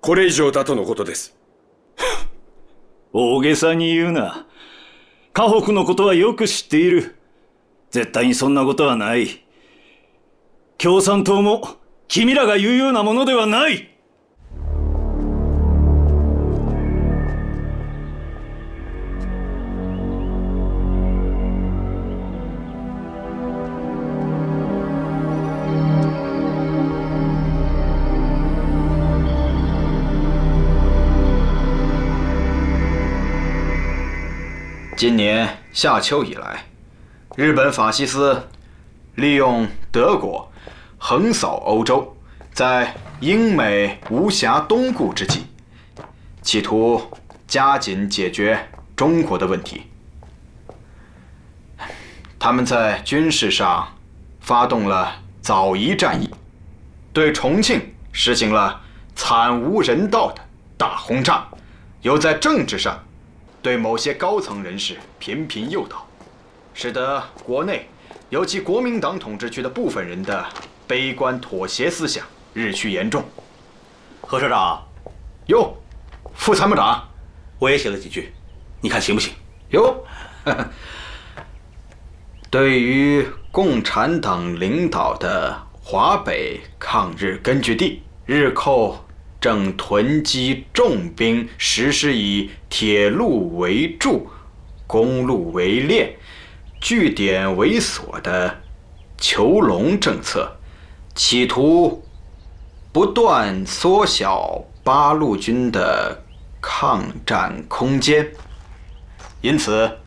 これ以上だとのことです。大げさに言うな。河北のことはよく知っている。絶対にそんなことはない。共産党も君らが言うようなものではない。今年夏秋以来，日本法西斯利用德国横扫欧洲，在英美无暇东顾之际，企图加紧解决中国的问题。他们在军事上发动了枣宜战役，对重庆实行了惨无人道的大轰炸，又在政治上对某些高层人士频频诱导，使得国内尤其国民党统治区的部分人的悲观妥协思想日趋严重。何社长，哟，副参谋长，我也写了几句，你看行不行？哟，对于共产党领导的华北抗日根据地，日寇正囤积重兵，实施以铁路为柱、公路为链、据点为锁的囚笼政策，企图不断缩小八路军的抗战空间。因此，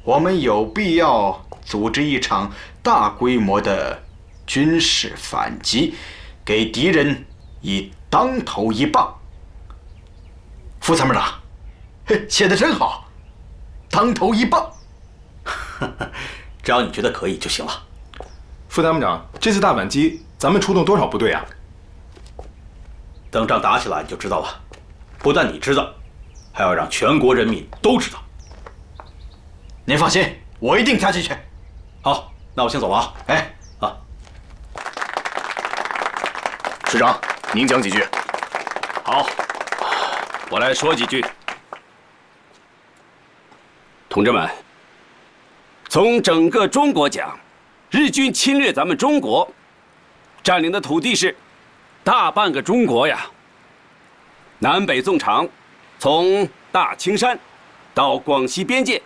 我们有必要组织一场大规模的军事反击，给敌人以当头一棒。副参谋长，写得真好，当头一棒。只要你觉得可以就行了。副参谋长，这次大反击咱们出动多少部队啊？等仗打起来你就知道了。不但你知道，还要让全国人民都知道。您放心，我一定加进去。好，那我先走了啊。哎，啊，师长，您讲几句。好，我来说几句。同志们，从整个中国讲，日军侵略咱们中国，占领的土地是大半个中国呀。南北纵长，从大青山到广西边界，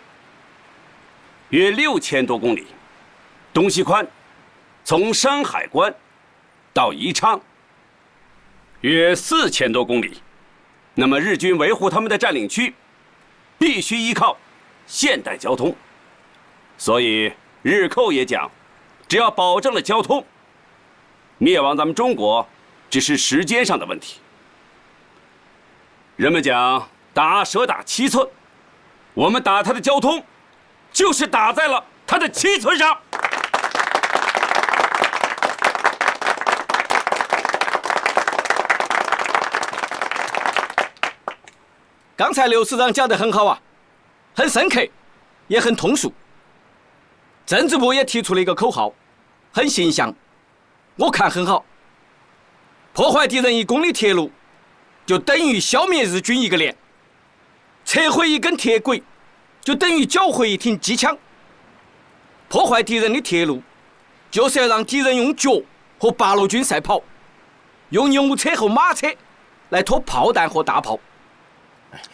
约6000多公里；东西宽，从山海关到宜昌，约4000多公里。那么日军维护他们的占领区，必须依靠现代交通。所以日寇也讲，只要保证了交通，灭亡咱们中国只是时间上的问题。人们讲打蛇打7寸，我们打他的交通，就是打在了他的7寸上。刚才刘师长讲得很好啊，很深刻，也很通俗。政治部也提出了一个口号，很形象，我看很好。破坏敌人1公里铁路，就等于消灭日军1个连；拆毁1根铁轨，就等于缴回1挺机枪。破坏敌人的铁路，就是要让敌人用脚和八路军赛跑，用牛车和马车来拖炮弹和大炮。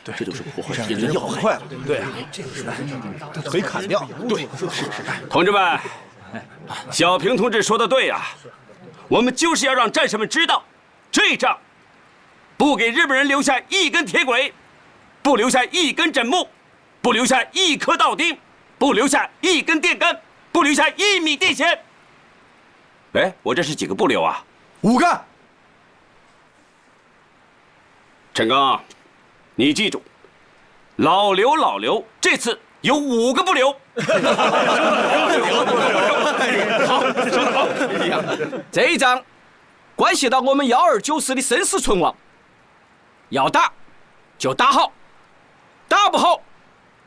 对，这就是破坏敌人要害。对啊，这个是可以砍掉。对，是。同志们，小平同志说的对啊，我们就是要让战士们知道，这仗不给日本人留下1根铁轨，不留下1根枕木，不留下1颗道钉，不留下1根电杆，不留下1米电线。哎，我这是几个不留啊？5个。陈刚，你记住，老刘，这次有5个不留。好，这一仗关系到我们1294的生死存亡，要打就打好，打不好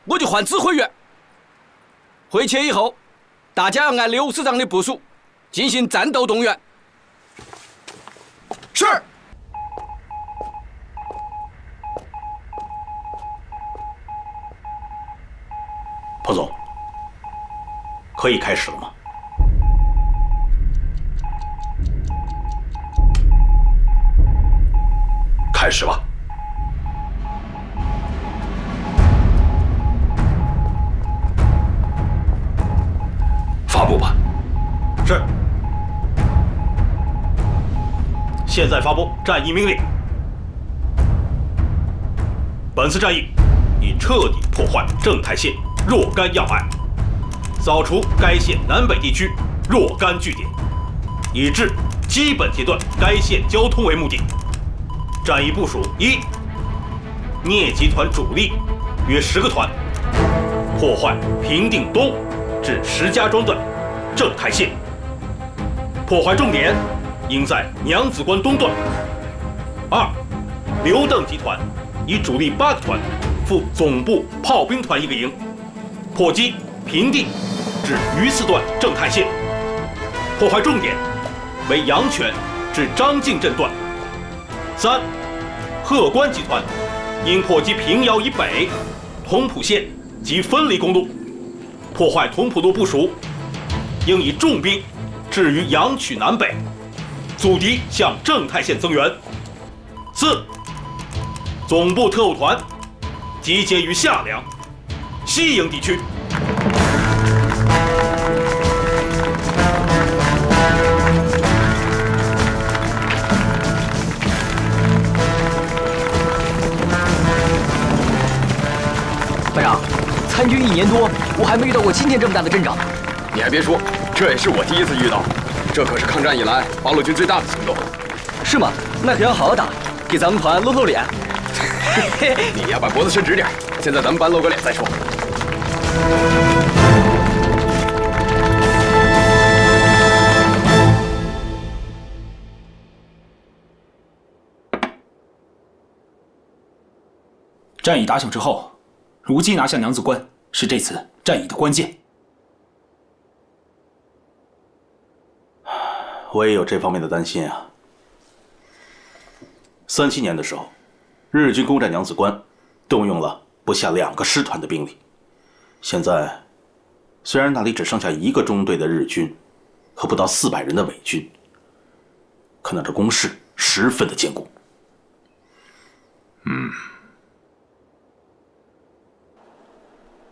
我就换指挥员。回去以后，大家要按刘师长的部署进行战斗动员。是。彭总，可以开始了吗？开始吧。发布吧。是。现在发布战役命令。本次战役以彻底破坏正太线、若干要隘，扫除该县南北地区若干据点，以至基本截断该县交通为目的。战役部署：一、聂集团主力约10个团，破坏平定东至石家庄段正太线，破坏重点应在娘子关东段。二、刘邓集团以主力8个团赴总部炮兵团1个营，破击平定至榆次段正太线，破坏重点为阳泉至张敬镇段。三、贺关集团应破击平遥以北同蒲线及分离公路，破坏同蒲路部署，应以重兵置于阳曲南北，阻敌向正太线增援。四、总部特务团集结于下梁、西营地区。班长，参军1年多，我还没遇到过今天这么大的阵仗。你还别说，这也是我第一次遇到。这可是抗战以来八路军最大的行动。是吗？那可要好好打，给咱们团露露脸。你呀，把脖子伸直点。现在咱们班露个脸再说。战役打响之后，如期拿下娘子关是这次战役的关键。我也有这方面的担心啊。37年的时候，日军攻占娘子关，动用了不下2个师团的兵力。现在，虽然那里只剩下1个中队的日军和不到400人的伪军，可那这攻势十分的坚固。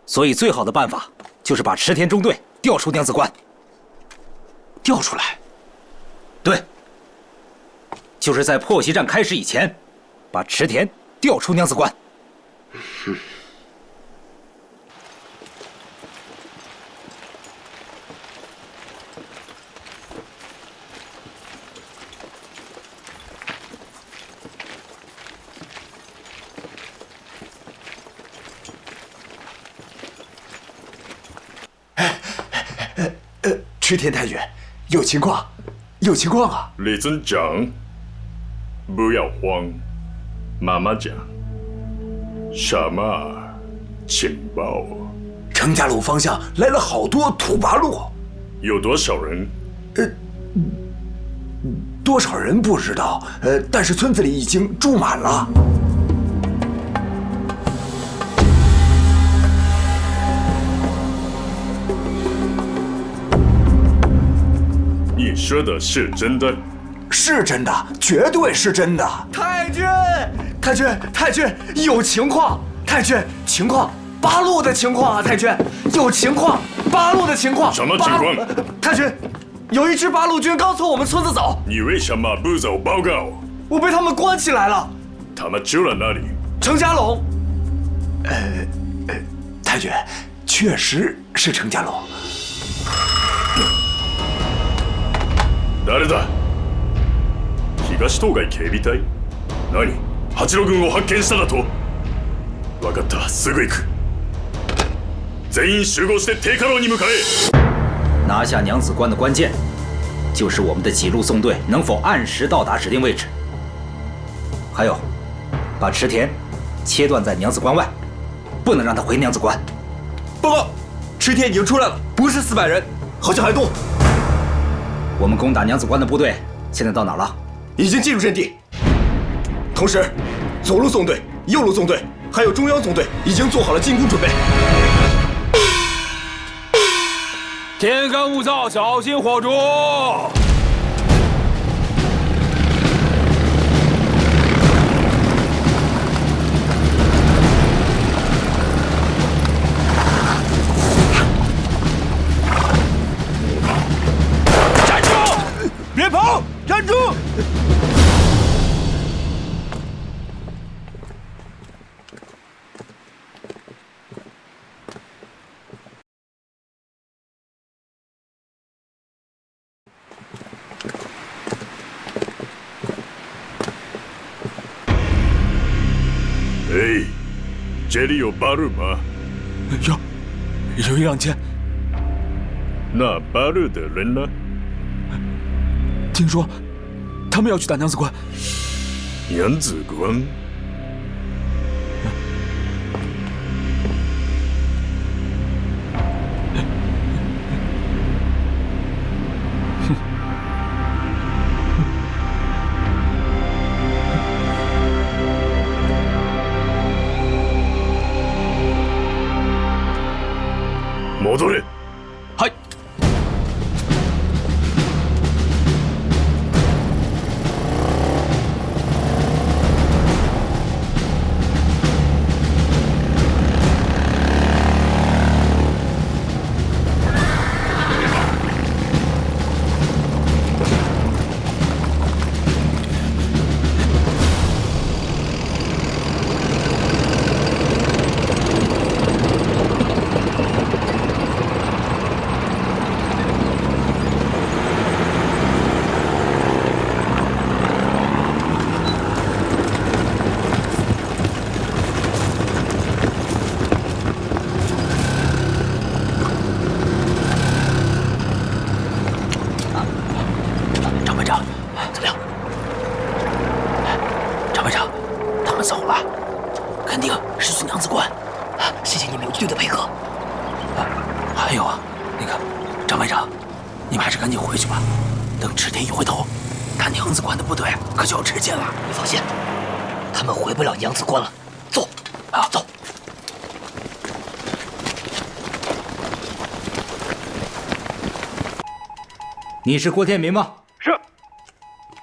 所以最好的办法就是把池田中队调出娘子关。调出来？对，就是在破袭战开始以前，把池田调出娘子关。池田太君，有情况，有情况啊！李尊长，不要慌，慢慢讲。什么情报？程家路方向来了好多土八路。有多少人？多少人不知道，但是村子里已经住满了。你说的是真的？是真的，绝对是真的。太君，太君，太君，有情况！太君，情况，八路的情况啊！太君，有情况，八路的情况。什么情况？太君，有一支八路军刚从我们村子走。你为什么不走报告？我被他们关起来了。他们住了哪里？程家垄。太君，确实是程家垄。誰だ？東東海警備隊？何？八路軍を発見しただと？分かった、すぐ行く。全員集合して定家楼に向かえ。拿下娘子关的关键，就是我们的几路纵队能否按时到达指定位置。还有，把池田切断在娘子关外，不能让他回娘子关。报告，池田已经出来了，不是400人，好像还多。我们攻打娘子关的部队现在到哪了？已经进入阵地。同时，左路纵队、右路纵队还有中央纵队已经做好了进攻准备。天干物燥，小心火烛。别跑！站住！这里有巴鲁吗？有1辆车。那巴鲁的人呢？听说他们要去打娘子关。娘子关？戻れ。はい。娘子关了，走，走。你是郭天明吗？是。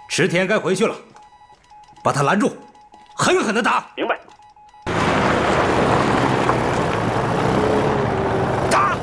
池田该回去了，把他拦住，狠狠的打。明白。打！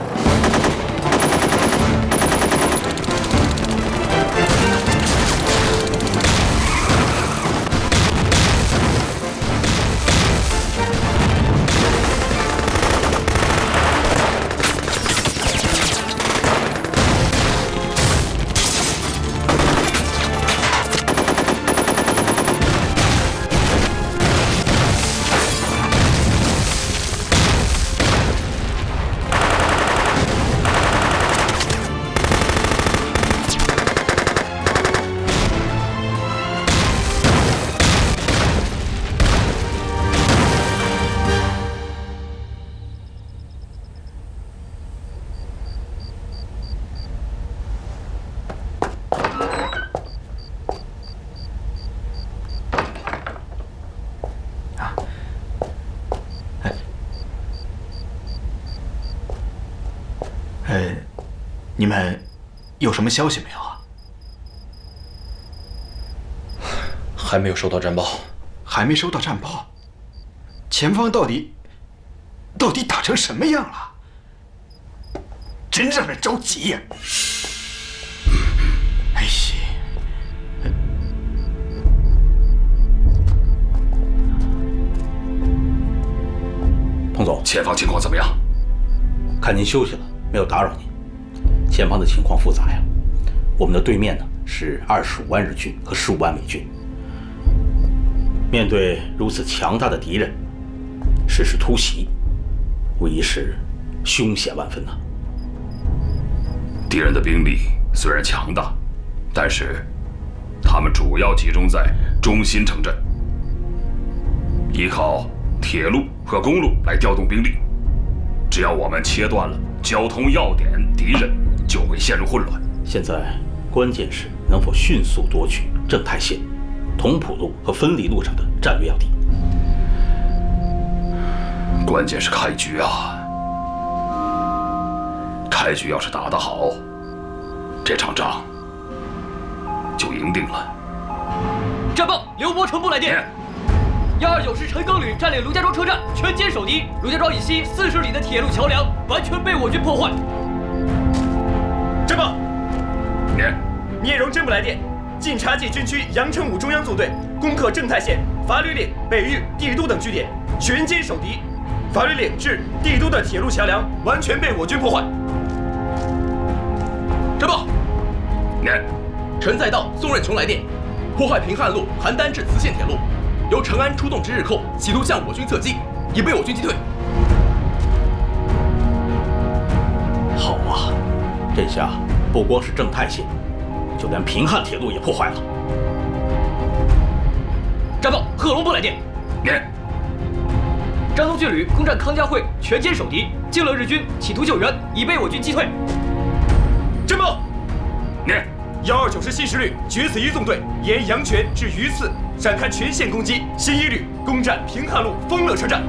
你们有什么消息没有啊？还没有收到战报。还没收到战报？前方到底打成什么样了？真让人着急呀！哎呀！彭总，前方情况怎么样？看您休息了，没有打扰您。前方的情况复杂呀，我们的对面呢是25万日军和15万美军。面对如此强大的敌人，实施突袭，无疑是凶险万分呐。敌人的兵力虽然强大，但是他们主要集中在中心城镇，依靠铁路和公路来调动兵力。只要我们切断了交通要点，敌人就会陷入混乱。现在关键是能否迅速夺取正太线、同浦路和分离路上的战略要地。关键是开局啊！开局要是打得好，这场仗就赢定了。战报：刘伯承部来电。129师陈刚旅占领卢家庄车站，全歼守敌。卢家庄以西40里的铁路桥梁完全被我军破坏。战报。聂荣臻部来电，晋察冀军区杨成武中央纵队攻克正太线、法吕岭、北峪、帝都等据点，全歼守敌。法吕岭至帝都的铁路桥梁完全被我军破坏。战报。陈载道、宋任穷来电，破坏平汉路邯郸至磁县铁路。由成安出动之日寇，企图向我军侧击，已被我军击退。好啊，这下不光是正太线，就连平汉铁路也破坏了。战报：贺龙部来电。张东郡旅攻占康家会，全歼守敌，救了日军，企图救援，已被我军击退。战报：129师新十旅决死一纵队沿阳泉至榆次展开全线攻击新一旅，攻占平汉路丰乐车站。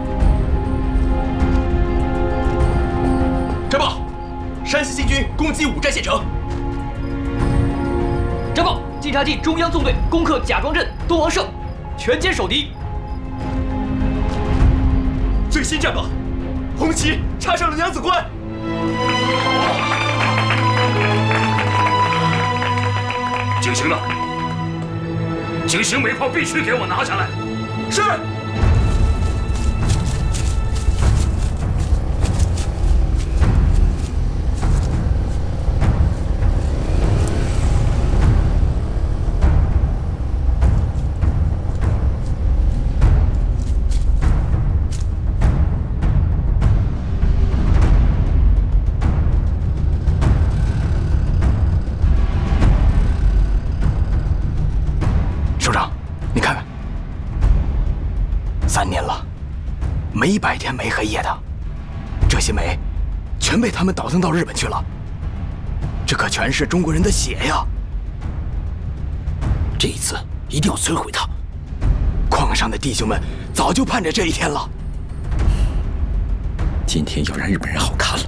战报：山西新军攻击五寨县城。战报：晋察冀中央纵队攻克贾庄镇、东王社，全歼守敌。最新战报：红旗插上了娘子关。警行呢？警行煤矿必须给我拿下来。是。3年了，没白天没黑夜的，这些煤全被他们倒腾到日本去了。这可全是中国人的血呀！这一次一定要摧毁它。矿上的弟兄们早就盼着这一天了。今天要让日本人好看了。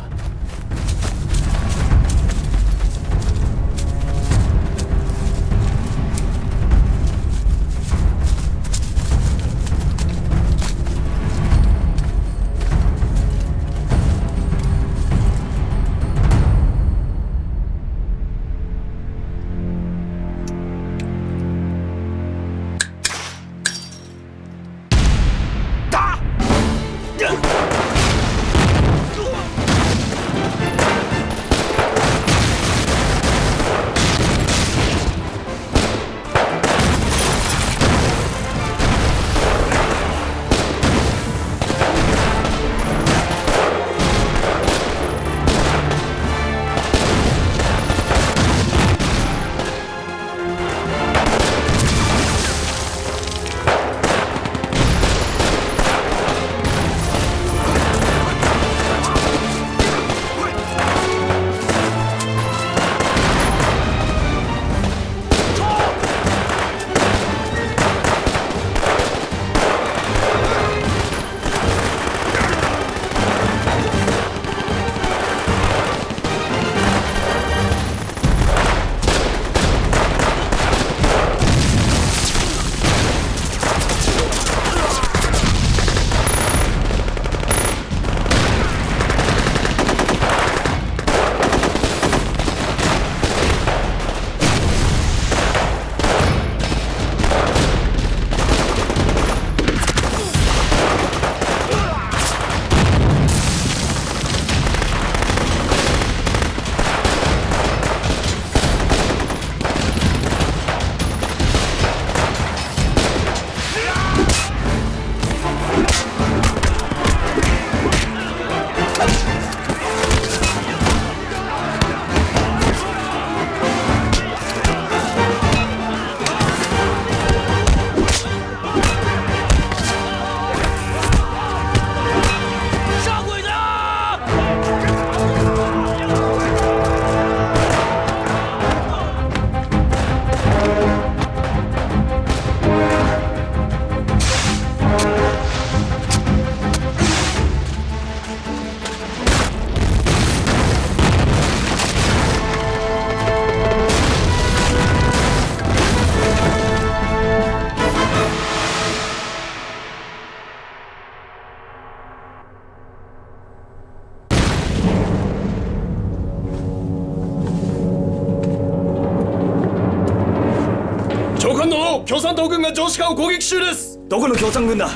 共産党軍が城市化を攻撃中です。どこの共産軍だ。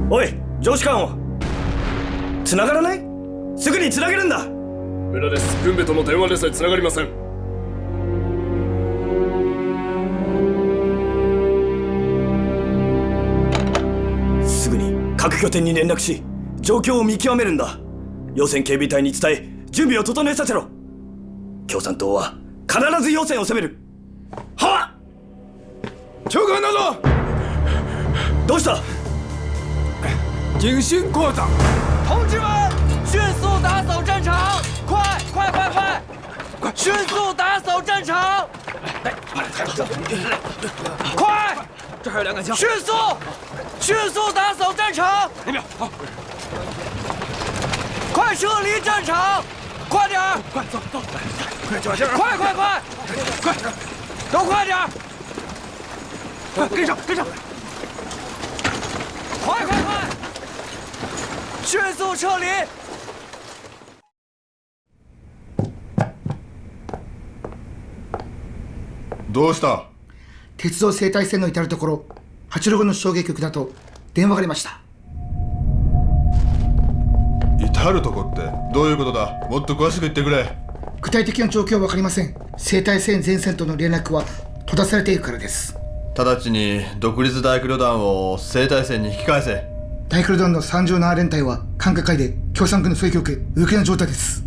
おい、城市間を繋がらない？すぐに繋げるんだ。無駄です。軍部との電話でさえ繋がりません。各拠点に連絡し状況を見極めるんだ。要線警備隊に伝え準備を整えさせろ。共産党は必ず要線を攻める。はっ。长官大人，どうした？警讯扩大。同志们，迅速打扫战场！快！迅速打扫战场！快！这还有2杆枪。迅速打扫战场！那边好。快撤离战场！快点儿！快走，快脚下！快！都快点儿！跟上！快！迅速撤离！どうした？鉄道生態線の至るところ、86の衝撃局だと電話がありました。至るとこってどういうことだ？もっと詳しく言ってくれ。具体的な状況は分かりません。生態線全線との連絡は閉ざされているからです。直ちに独立大工旅団を生態線に引き返せ。大工旅団の37連隊は管轄下で共産軍の狙撃を受け受けの状態です。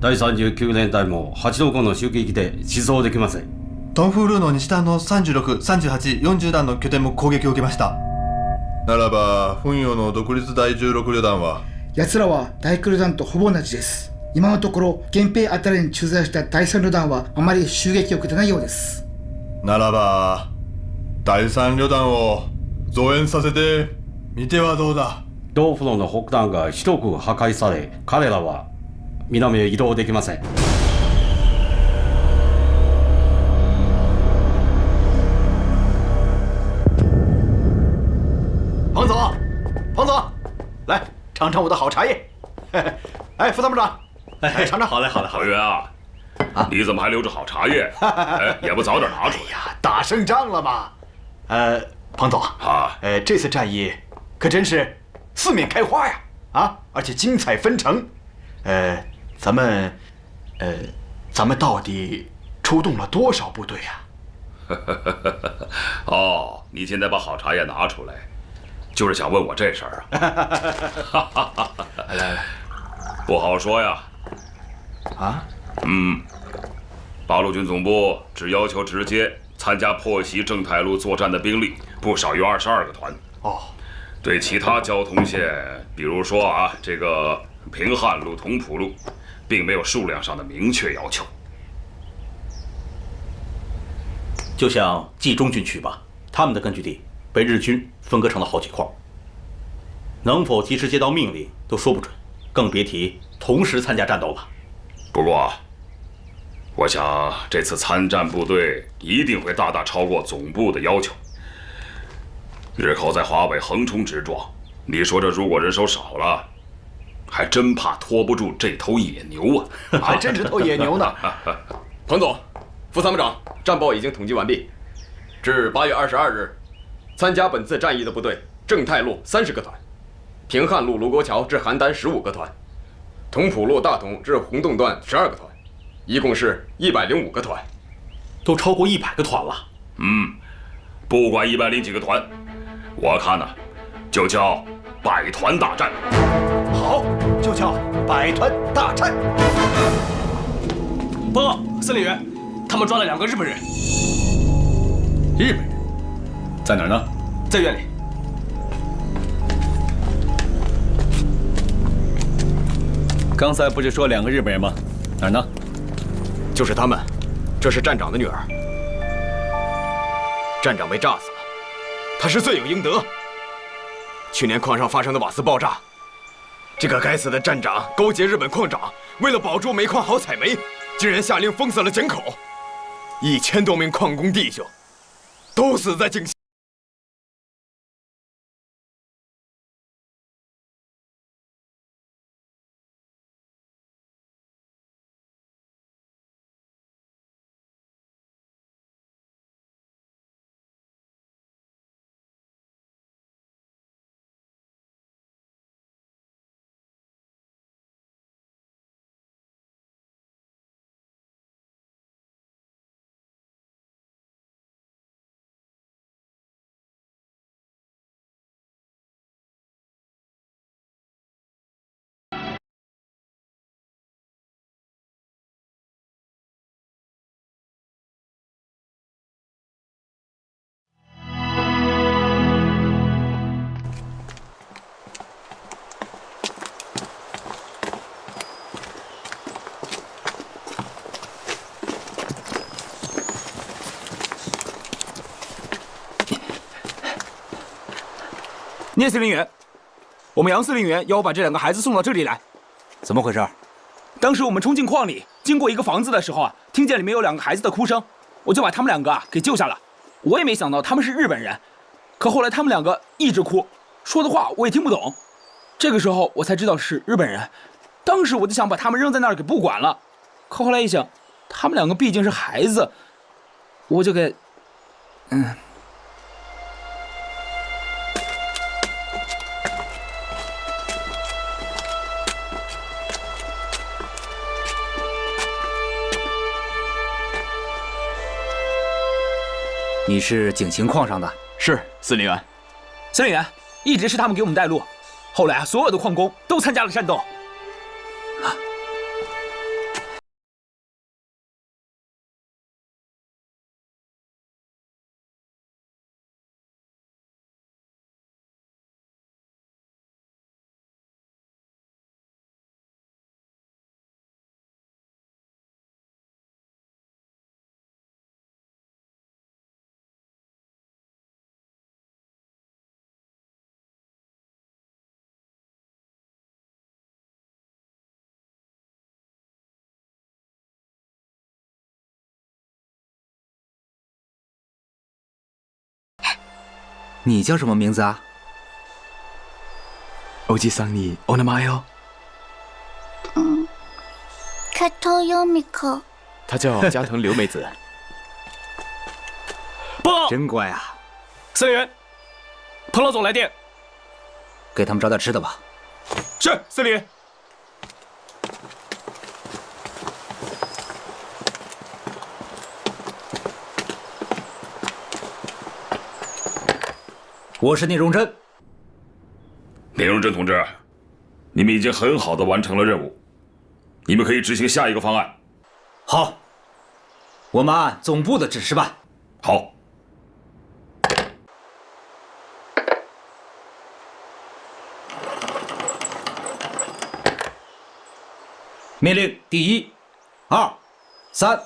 第39連隊も85の襲撃で出動できません。トンフールの西団の36、38、40団の拠点も攻撃を受けました。ならば本洋の独立第16旅団は？奴らは大工旅団とほぼ同じです。今のところ源平あたりに駐在した第3旅団はあまり襲撃を受けてないようです。ならば第3旅団を増援させてみてはどうだ？同フロの北端が広く破壊され、彼らは南へ移動できません。彭总，来尝尝我的好茶叶。哎，副参谋长，来尝尝。好嘞。何源啊，你怎么还留着好茶叶？也不早点拿出来。哎呀，打胜仗了嘛。彭总啊，这次战役可真是四面开花呀！啊，而且精彩纷呈。咱们到底出动了多少部队呀？哦，你现在把好茶叶拿出来，就是想问我这事儿啊？来，不好说呀。啊？八路军总部只要求直接参加破袭正太路作战的兵力不少于22个团。哦。对其他交通线，比如说啊，这个平汉路、同蒲路，并没有数量上的明确要求。就像冀中军区吧，他们的根据地被日军分割成了好几块，能否及时接到命令都说不准，更别提同时参加战斗了。不过，我想这次参战部队一定会大大超过总部的要求。日寇在华北横冲直撞，你说这如果人手少了，还真怕拖不住这头野牛啊！还真是头野牛呢。彭总，副参谋长，战报已经统计完毕。至8月22日，参加本次战役的部队：正太路30个团，平汉路卢沟桥至邯郸15个团，同蒲路大同至洪洞段12个团，一共是105个团，都超过100个团了。不管100几个团，我看呢，就叫百团大战。好，就叫百团大战。报告，司令员，他们抓了2个日本人。日本人在哪儿呢？在院里。刚才不是说2个日本人吗？哪儿呢？就是他们，这是站长的女儿。站长被炸死了，他是罪有应得。去年矿上发生的瓦斯爆炸，这个该死的站长勾结日本矿长，为了保住煤矿好采煤，竟然下令封死了井口，1000多名矿工弟兄都死在井下。聂司令员，我们杨司令员要我把这2个孩子送到这里来。怎么回事？当时我们冲进矿里，经过一个房子的时候啊，听见里面有2个孩子的哭声，我就把他们2个给救下了。我也没想到他们是日本人，可后来他们2个一直哭，说的话我也听不懂。这个时候我才知道是日本人。当时我就想把他们扔在那儿给不管了，可后来一想，他们2个毕竟是孩子，我就给，你是警情矿上的？是，司令员。司令员，一直是他们给我们带路，后来所有的矿工都参加了战斗。你叫什么名字啊？おじさんにお名前を。加藤由美子。她叫加藤留美子。报告，真乖啊！司令员，彭老总来电，给他们找点吃的吧。是，司令员。我是聂荣臻。聂荣臻同志，你们已经很好的完成了任务，你们可以执行下一个方案。好，我们按总部的指示办。好。命令第1、2、3、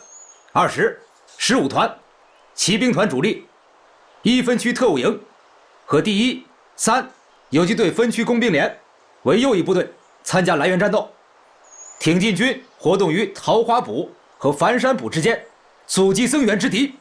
20、15团骑兵团主力1分区特务营和第1、3游击队分区工兵连为右翼部队参加来源战斗。挺进军活动于桃花堡和繁山堡之间，阻击增援之敌。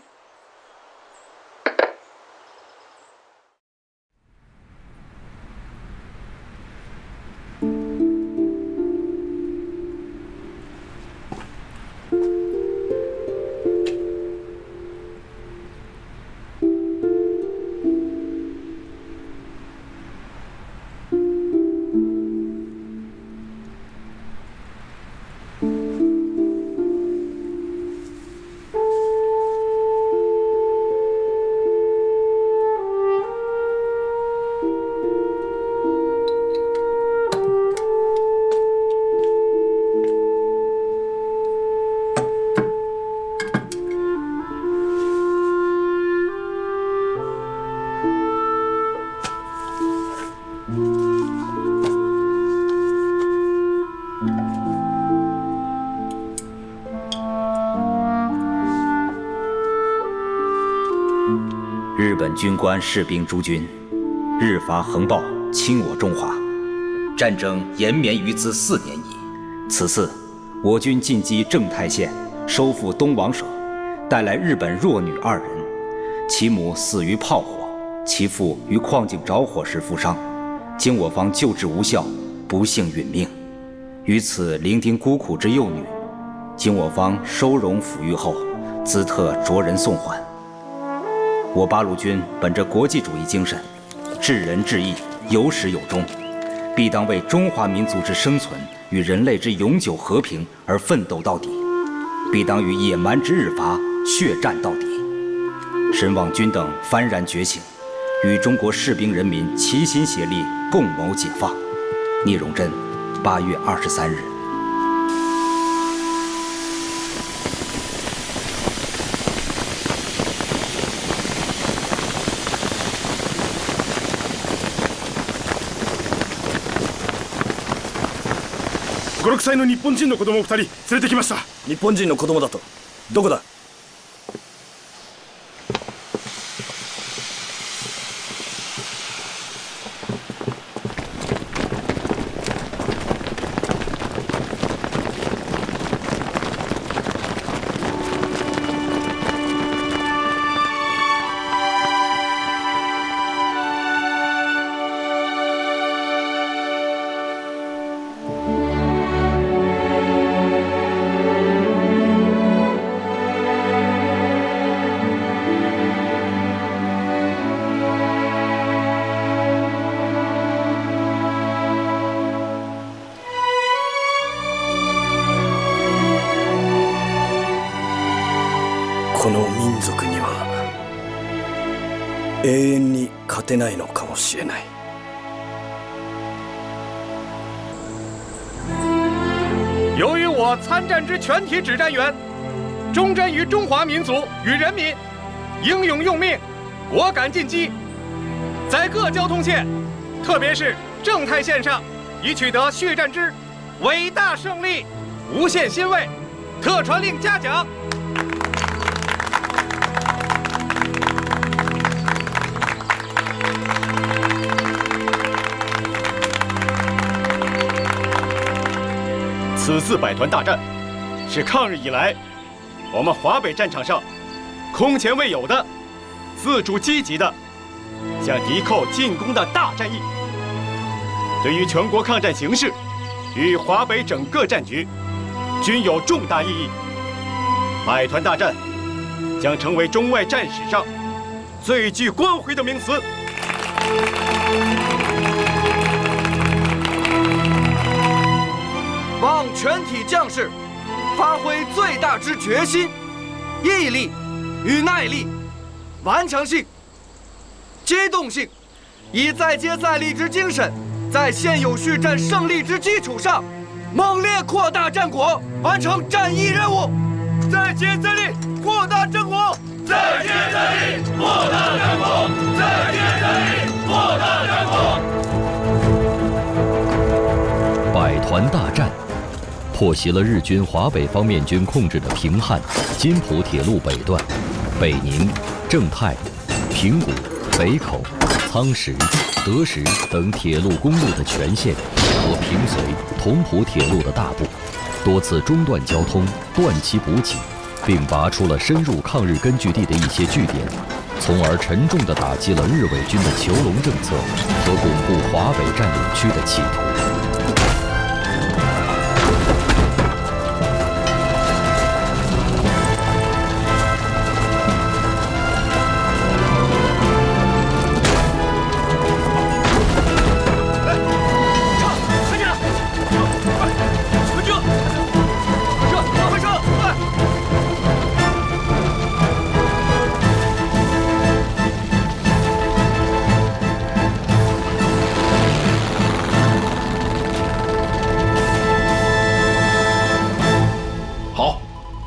日本军官士兵诸军，日伐横暴，侵我中华，战争延绵于兹4年矣。此次我军进击正太县，收复东王省，带来日本弱女2人，其母死于炮火，其父于矿井着火时负伤，经我方救治无效，不幸殒命。于此伶仃孤苦之幼女，经我方收容抚育后，兹特着人送还。我八路军本着国际主义精神，治人治义，有始有终，必当为中华民族之生存与人类之永久和平而奋斗到底，必当与野蛮之日伐血战到底。深望君等幡然觉醒，与中国士兵人民齐心协力，共谋解放。聂荣臻，8月23日。5、6歳の日本人の子供2人連れてきました。日本人の子供だと。どこだ？永遠に勝てないのかもしれない。由于我参战之全体指战员忠贞于中华民族与人民，英勇用命，果敢进击，在各交通线，特别是正太线上，已取得血战之伟大胜利，无限欣慰，特传令嘉奖。此次百团大战，是抗日以来我们华北战场上空前未有的自主积极的向敌寇进攻的大战役，对于全国抗战形势与华北整个战局均有重大意义。百团大战将成为中外战史上最具光辉的名词。望全体将士发挥最大之决心、毅力与耐力、顽强性、机动性，以再接再厉之精神，在现有续战胜利之基础上，猛烈扩大战果，完成战役任务。再接再厉，扩大战果！再接再厉，扩大战果！再接再厉，扩大战果！百团大战破袭了日军华北方面军控制的平汉、津浦铁路北段、北宁、正太、平谷、北口、仓石、德石等铁路公路的全线和平绥、同蒲铁路的大部，多次中断交通，断其补给，并拔出了深入抗日根据地的一些据点，从而沉重地打击了日伪军的囚笼政策和巩固华北占领区的企图。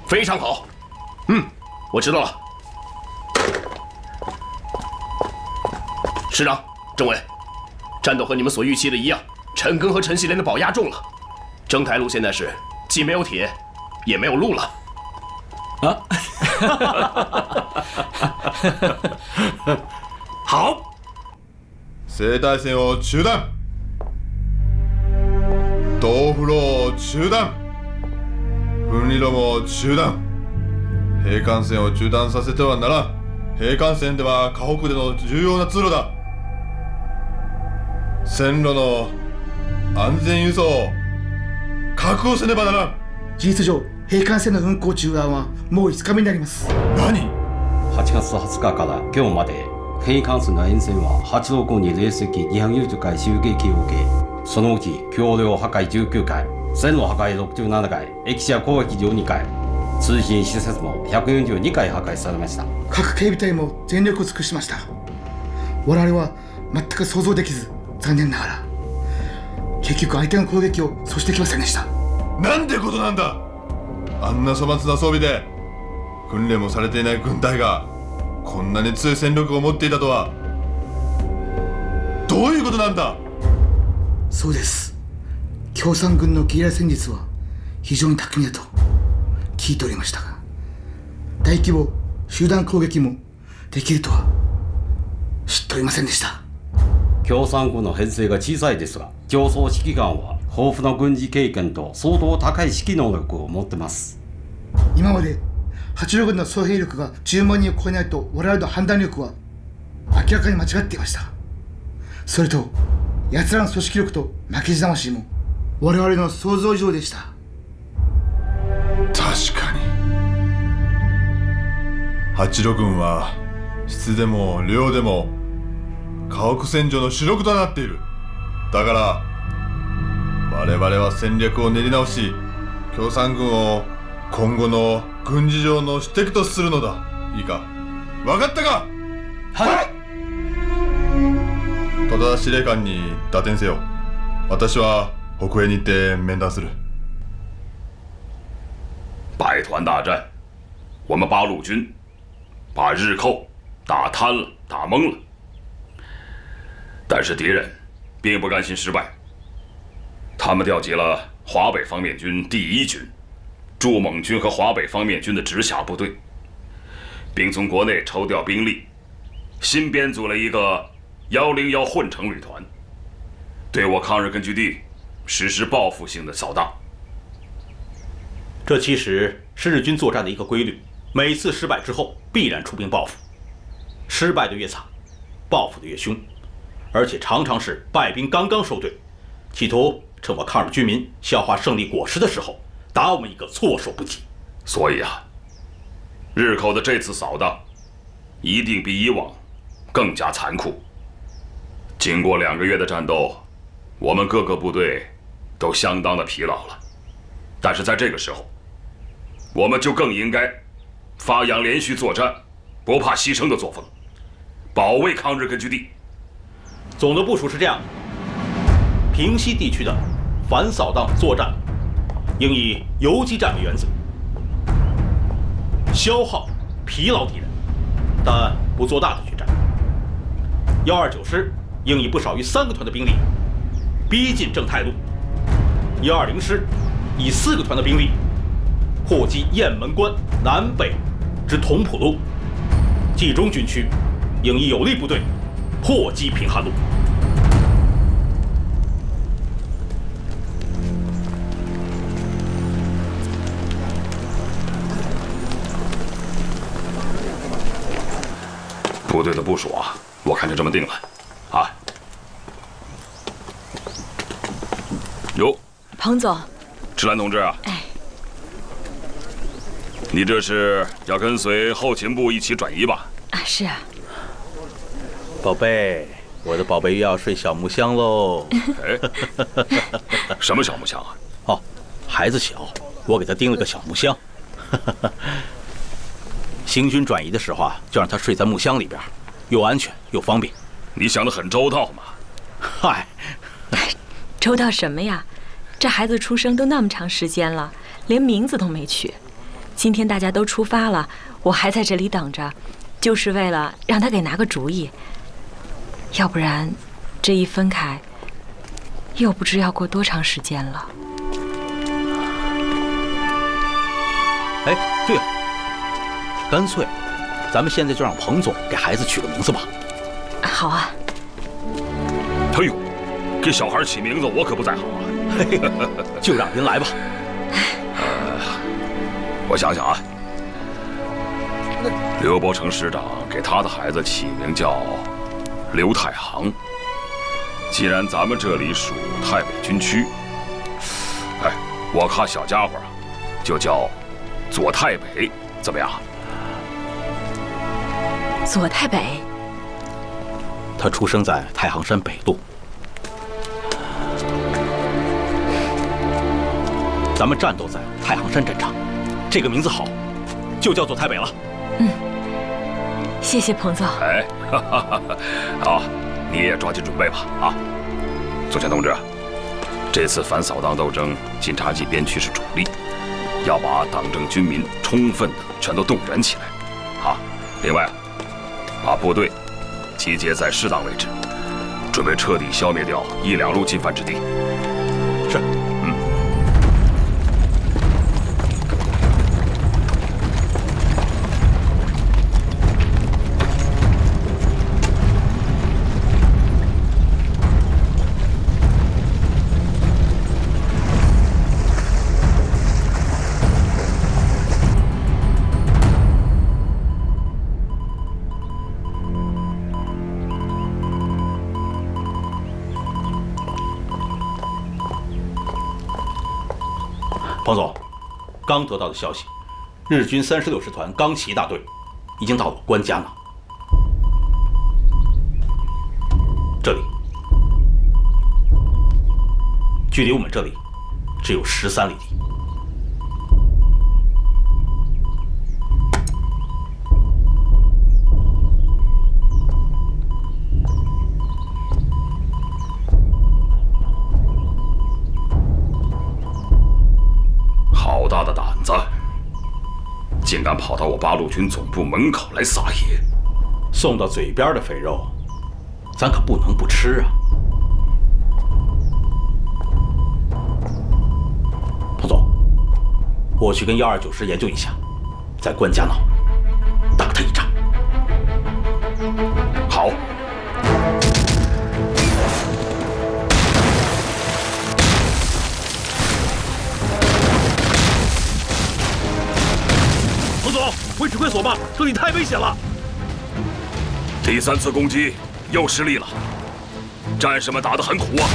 非常好，我知道了。师长、政委，战斗和你们所预期的一样，陈赓和陈锡联的宝压中了。征台路现在是既没有铁，也没有路了。好，西大線を中断，東風路を中断。分離路も中断。兵艦線を中断させてはならん。兵艦線では河北での重要な通路だ。線路の安全輸送を確保せねばならん。事実上兵艦線の運行中断はもう5日目になります。何 ?8 月20日から今日まで兵艦線の沿線は865に零隻240回襲撃を受け、そのうち橋梁破壊19回、線路破壊67回、駅舎攻撃12回、通信施設も142回破壊されました。各警備隊も全力を尽くしました。我々は全く想像できず、残念ながら結局相手の攻撃を阻止できませんでした。なんてことなんだ。あんな粗末な装備で訓練もされていない軍隊がこんなに強い戦力を持っていたとは。どういうことなんだ。そうです。共産軍のゲリラ戦術は非常に巧みだと聞いておりましたが、大規模集団攻撃もできるとは知っておりませんでした。共産軍の編成が小さいですが、競争指揮官は豊富な軍事経験と相当高い指揮能力を持ってます。今まで八路軍の総兵力が10万人を超えないと我々の判断力は明らかに間違っていました。それと奴らの組織力と負けじ魂も我々の想像以上でした。確かに八路軍は質でも量でも河北戦場の主力となっている。だから我々は戦略を練り直し、共産軍を今後の軍事上の主敵とするのだ。いいか、分かったか。はい。戸田司令官に打点せよ。私は北営に行って面談する。百团大战，我们八路军把日寇打瘫了，打懵了。但是敌人并不甘心失败，他们调集了华北方面军第1军、驻蒙军和华北方面军的直辖部队，并从国内抽调兵力，新编组了一个101混成旅团，对我抗日根据地实施报复性的扫荡。这其实是日军作战的一个规律，每次失败之后必然出兵报复，失败的越惨，报复的越凶，而且常常是败兵刚刚收队，企图趁我抗日军民消化胜利果实的时候，打我们一个措手不及。所以啊，日寇的这次扫荡一定比以往更加残酷。经过2个月的战斗，我们各个部队都相当的疲劳了，但是在这个时候，我们就更应该发扬连续作战、不怕牺牲的作风，保卫抗日根据地。总的部署是这样的：平西地区的反扫荡作战应以游击战为原则，消耗疲劳敌人，但不做大的决战。129师应以不少于3个团的兵力逼近正太路，120师以4个团的兵力破击雁门关南北之同浦路，冀中军区应以有力部队破击平汉路。部队的部署啊，我看就这么定了，啊。哟，彭总，赤兰同志啊，你这是要跟随后勤部一起转移吧？啊，是啊。宝贝，我的宝贝又要睡小木箱喽。哎，什么小木箱啊？哦，孩子小，我给他钉了个小木箱。行军转移的时候啊，就让他睡在木箱里边，又安全又方便。你想得很周到嘛。嗨，周到什么呀？这孩子出生都那么长时间了，连名字都没取。今天大家都出发了，我还在这里等着，就是为了让他给拿个主意。要不然，这一分开，又不知要过多长时间了。哎，对了。干脆，咱们现在就让彭总给孩子取个名字吧。好啊。哎呦，给小孩起名字我可不在行啊。就让您来吧。我想想啊，刘伯承师长给他的孩子起名叫刘太行。既然咱们这里属太北军区，哎，我看小家伙啊，就叫左太北，怎么样？左太北，他出生在太行山北路。咱们战斗在太行山战场，这个名字好，就叫左太北了。嗯，谢谢彭总。哎，好，你也抓紧准备吧。啊，左权同志，这次反扫荡斗争，晋察冀边区是主力，要把党政军民充分的全都动员起来。啊，另外，把部队集结在适当位置，准备彻底消灭掉1、2路进犯之地。是。彭总，刚得到的消息，日军36师团钢骑大队已经到了关家囊。这里，距离我们这里只有13里地。竟敢跑到我八路军总部门口来撒野！送到嘴边的肥肉，咱可不能不吃啊！彭总，我去跟129师研究一下，在关家闹，打他一仗。好。彭总，回指挥所吧，这里太危险了。第3次攻击又失利了，战士们打得很苦啊。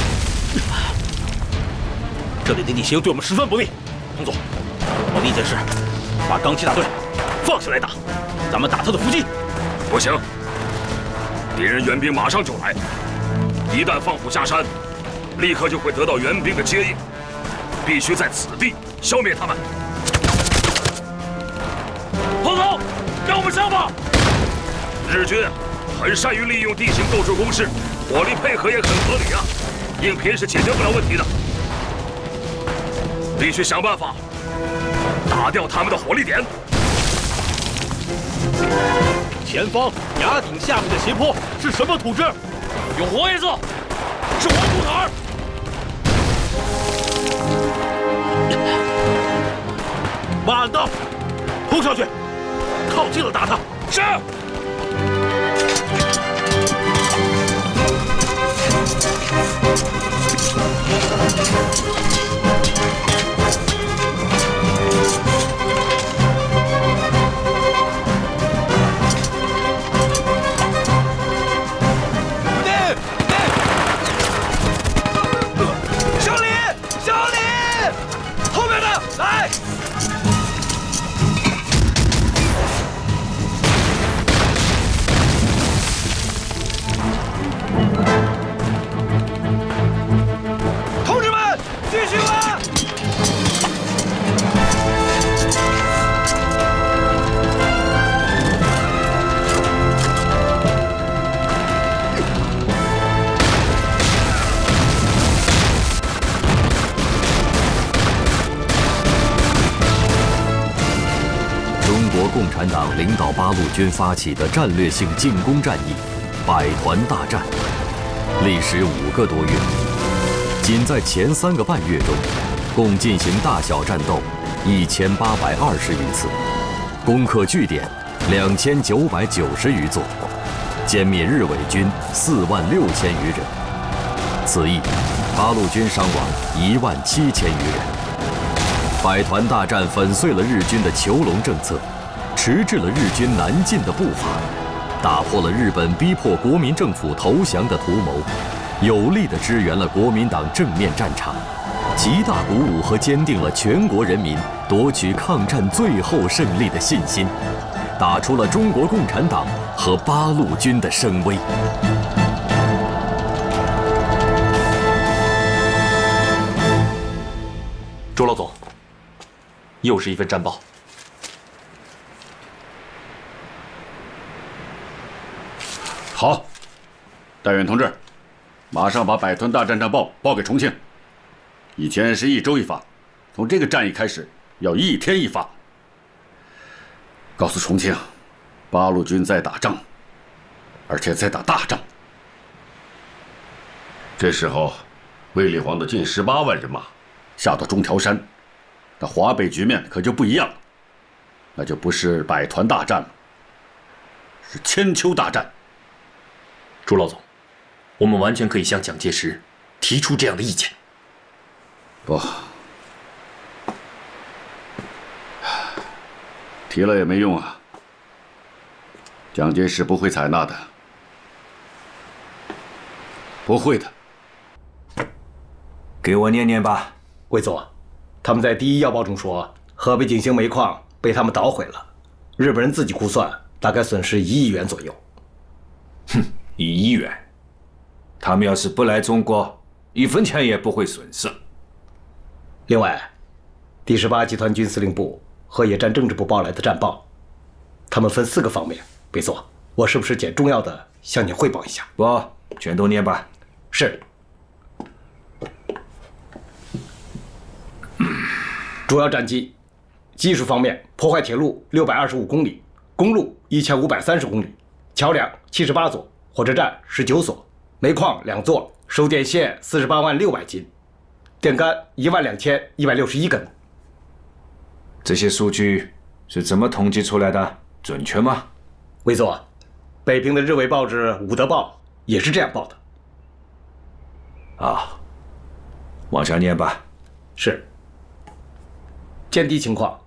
这里的地形对我们十分不利。彭总，我的意见是，把钢七大队放下来打，咱们打他的伏击。不行，敌人援兵马上就来，一旦放虎下山，立刻就会得到援兵的接应，必须在此地消灭他们。彭总，让我们上吧。日军很善于利用地形构筑工事，火力配合也很合理啊，硬拼是解决不了问题的，必须想办法打掉他们的火力点。前方崖顶下面的斜坡是什么土质？有黄颜色，是黄土坎儿。慢道，冲上去，靠近了打他。是。小李，小李，后面的来。同志们，继续挖！中国共产党领导八路军发起的战略性进攻战役——百团大战，历时5个多月。仅在前3个半月中，共进行大小战斗1820余次，攻克据点2990余座，歼灭日伪军46000余人。此役，八路军伤亡17000余人。百团大战粉碎了日军的囚笼政策，迟滞了日军南进的步伐，打破了日本逼迫国民政府投降的图谋，有力地支援了国民党正面战场，极大鼓舞和坚定了全国人民夺取抗战最后胜利的信心，打出了中国共产党和八路军的声威。周老总，又是一份战报。好，戴远同志，马上把百团大战战报报给重庆。以前是1周一发，从这个战役开始要1天一发。告诉重庆，八路军在打仗，而且在打大仗。这时候，卫立煌的近18万人马下到中条山，那华北局面可就不一样了，那就不是百团大战了，是千秋大战。朱老总，我们完全可以向蒋介石提出这样的意见。不，提了也没用啊，蒋介石不会采纳的，不会的。给我念念吧，魏总。他们在第1要报中说，河北景兴煤矿被他们捣毁了，日本人自己估算大概损失1亿元左右。哼，1亿元，他们要是不来中国，1分钱也不会损失。另外，第18集团军司令部和野战政治部报来的战报，他们分4个方面。魏总，我是不是捡重要的向你汇报一下？不，全都念吧。是。主要战机技术方面，破坏铁路625公里，公路1530公里，桥梁78座，火车站19所，煤矿2座，收电线48万600斤，电杆12161根。这些数据是怎么统计出来的？准确吗？魏座，北平的日伪报纸《武德报》也是这样报的。啊，往下念吧。是。见地情况：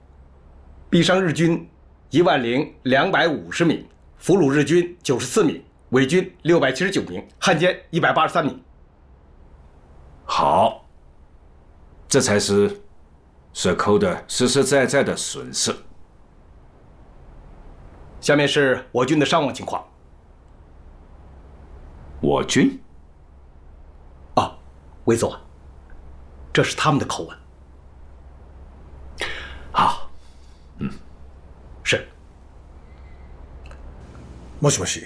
毙伤日军10250名，俘虏日军94名，伪军679名，汉奸183名。好，这才是蛇寇的实实在在的损失。下面是我军的伤亡情况。我军？啊，魏座，这是他们的口吻。好，是。もしもし。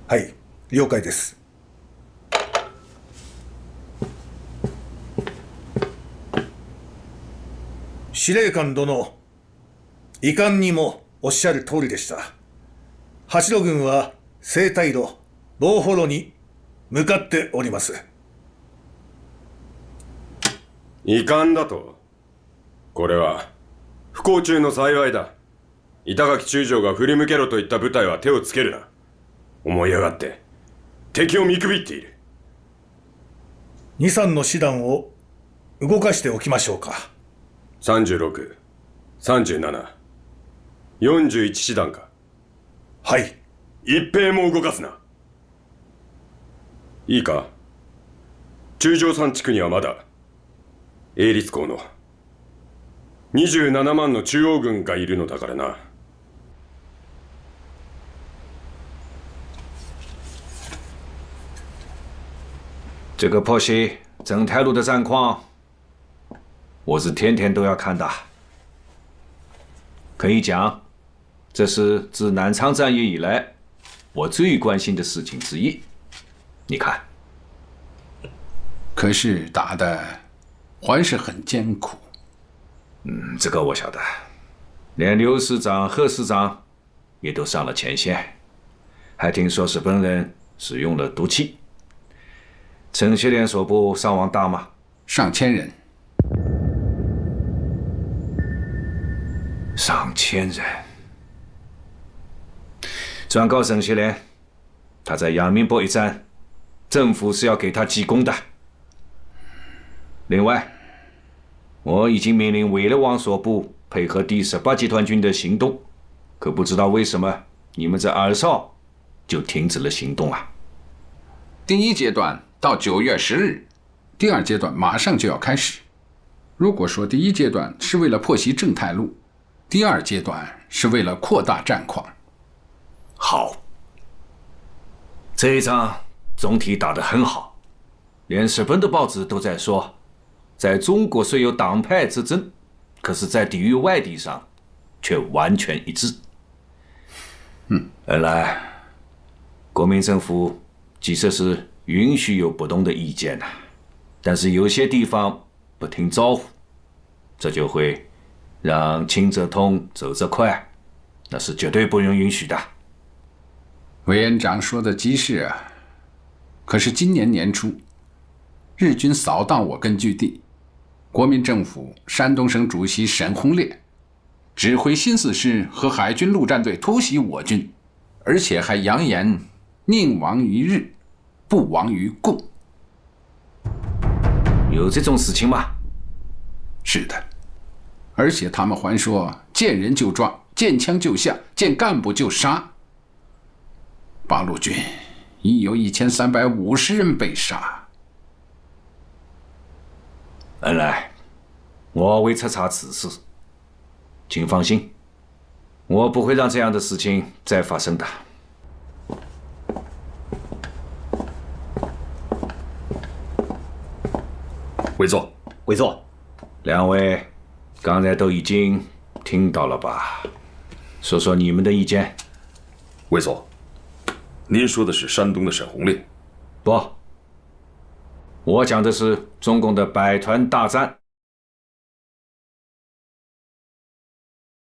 はい、了解です。司令官殿、いかんにもおっしゃる通りでした。八路軍は西太路、防保路に向かっております。遺憾だと。これは不幸中の幸いだ。板垣中将が振り向けろといった部隊は手をつけるな。思い上がって敵を見くびっている。2、3の師団を動かしておきましょうか。36、37、41師団か。はい。一兵も動かすな。いいか、中条山地区にはまだ英律校の27万の中央軍がいるのだからな。这个破袭正太路的战况，我是天天都要看的。可以讲，这是自南昌战役以来我最关心的事情之一。你看，可是打的还是很艰苦。这个我晓得，连刘师长、贺师长也都上了前线，还听说日本人使用了毒气。陈锡联所部伤亡大吗？上千人。上千人。转告陈锡联，他在阳明坡一战，政府是要给他记功的。另外，我已经命令委勒王所部配合第18集团军的行动，可不知道为什么你们在二哨就停止了行动啊？第一阶段到9月10日，第二阶段马上就要开始。如果说第一阶段是为了破袭正太路，第二阶段是为了扩大战况。好，这一仗总体打得很好，连日本的报纸都在说，在中国虽有党派之争，可是在抵御外敌上却完全一致。原来国民政府即使是允许有不同的意见呐，但是有些地方不听招呼，这就会让轻则通，走则快，那是绝对不容允许的。委员长说的极是啊，可是今年年初，日军扫荡我根据地，国民政府山东省主席沈鸿烈指挥新四师和海军陆战队突袭我军，而且还扬言宁亡于日，不亡于共。有这种事情吗？是的，而且他们还说见人就抓，见枪就下，见干部就杀。八路军已有1350人被杀。恩来，我会彻查此事，请放心，我不会让这样的事情再发生的。委座，委座，两位刚才都已经听到了吧？说说你们的意见。委座，您说的是山东的沈鸿烈？不，我讲的是中共的百团大战。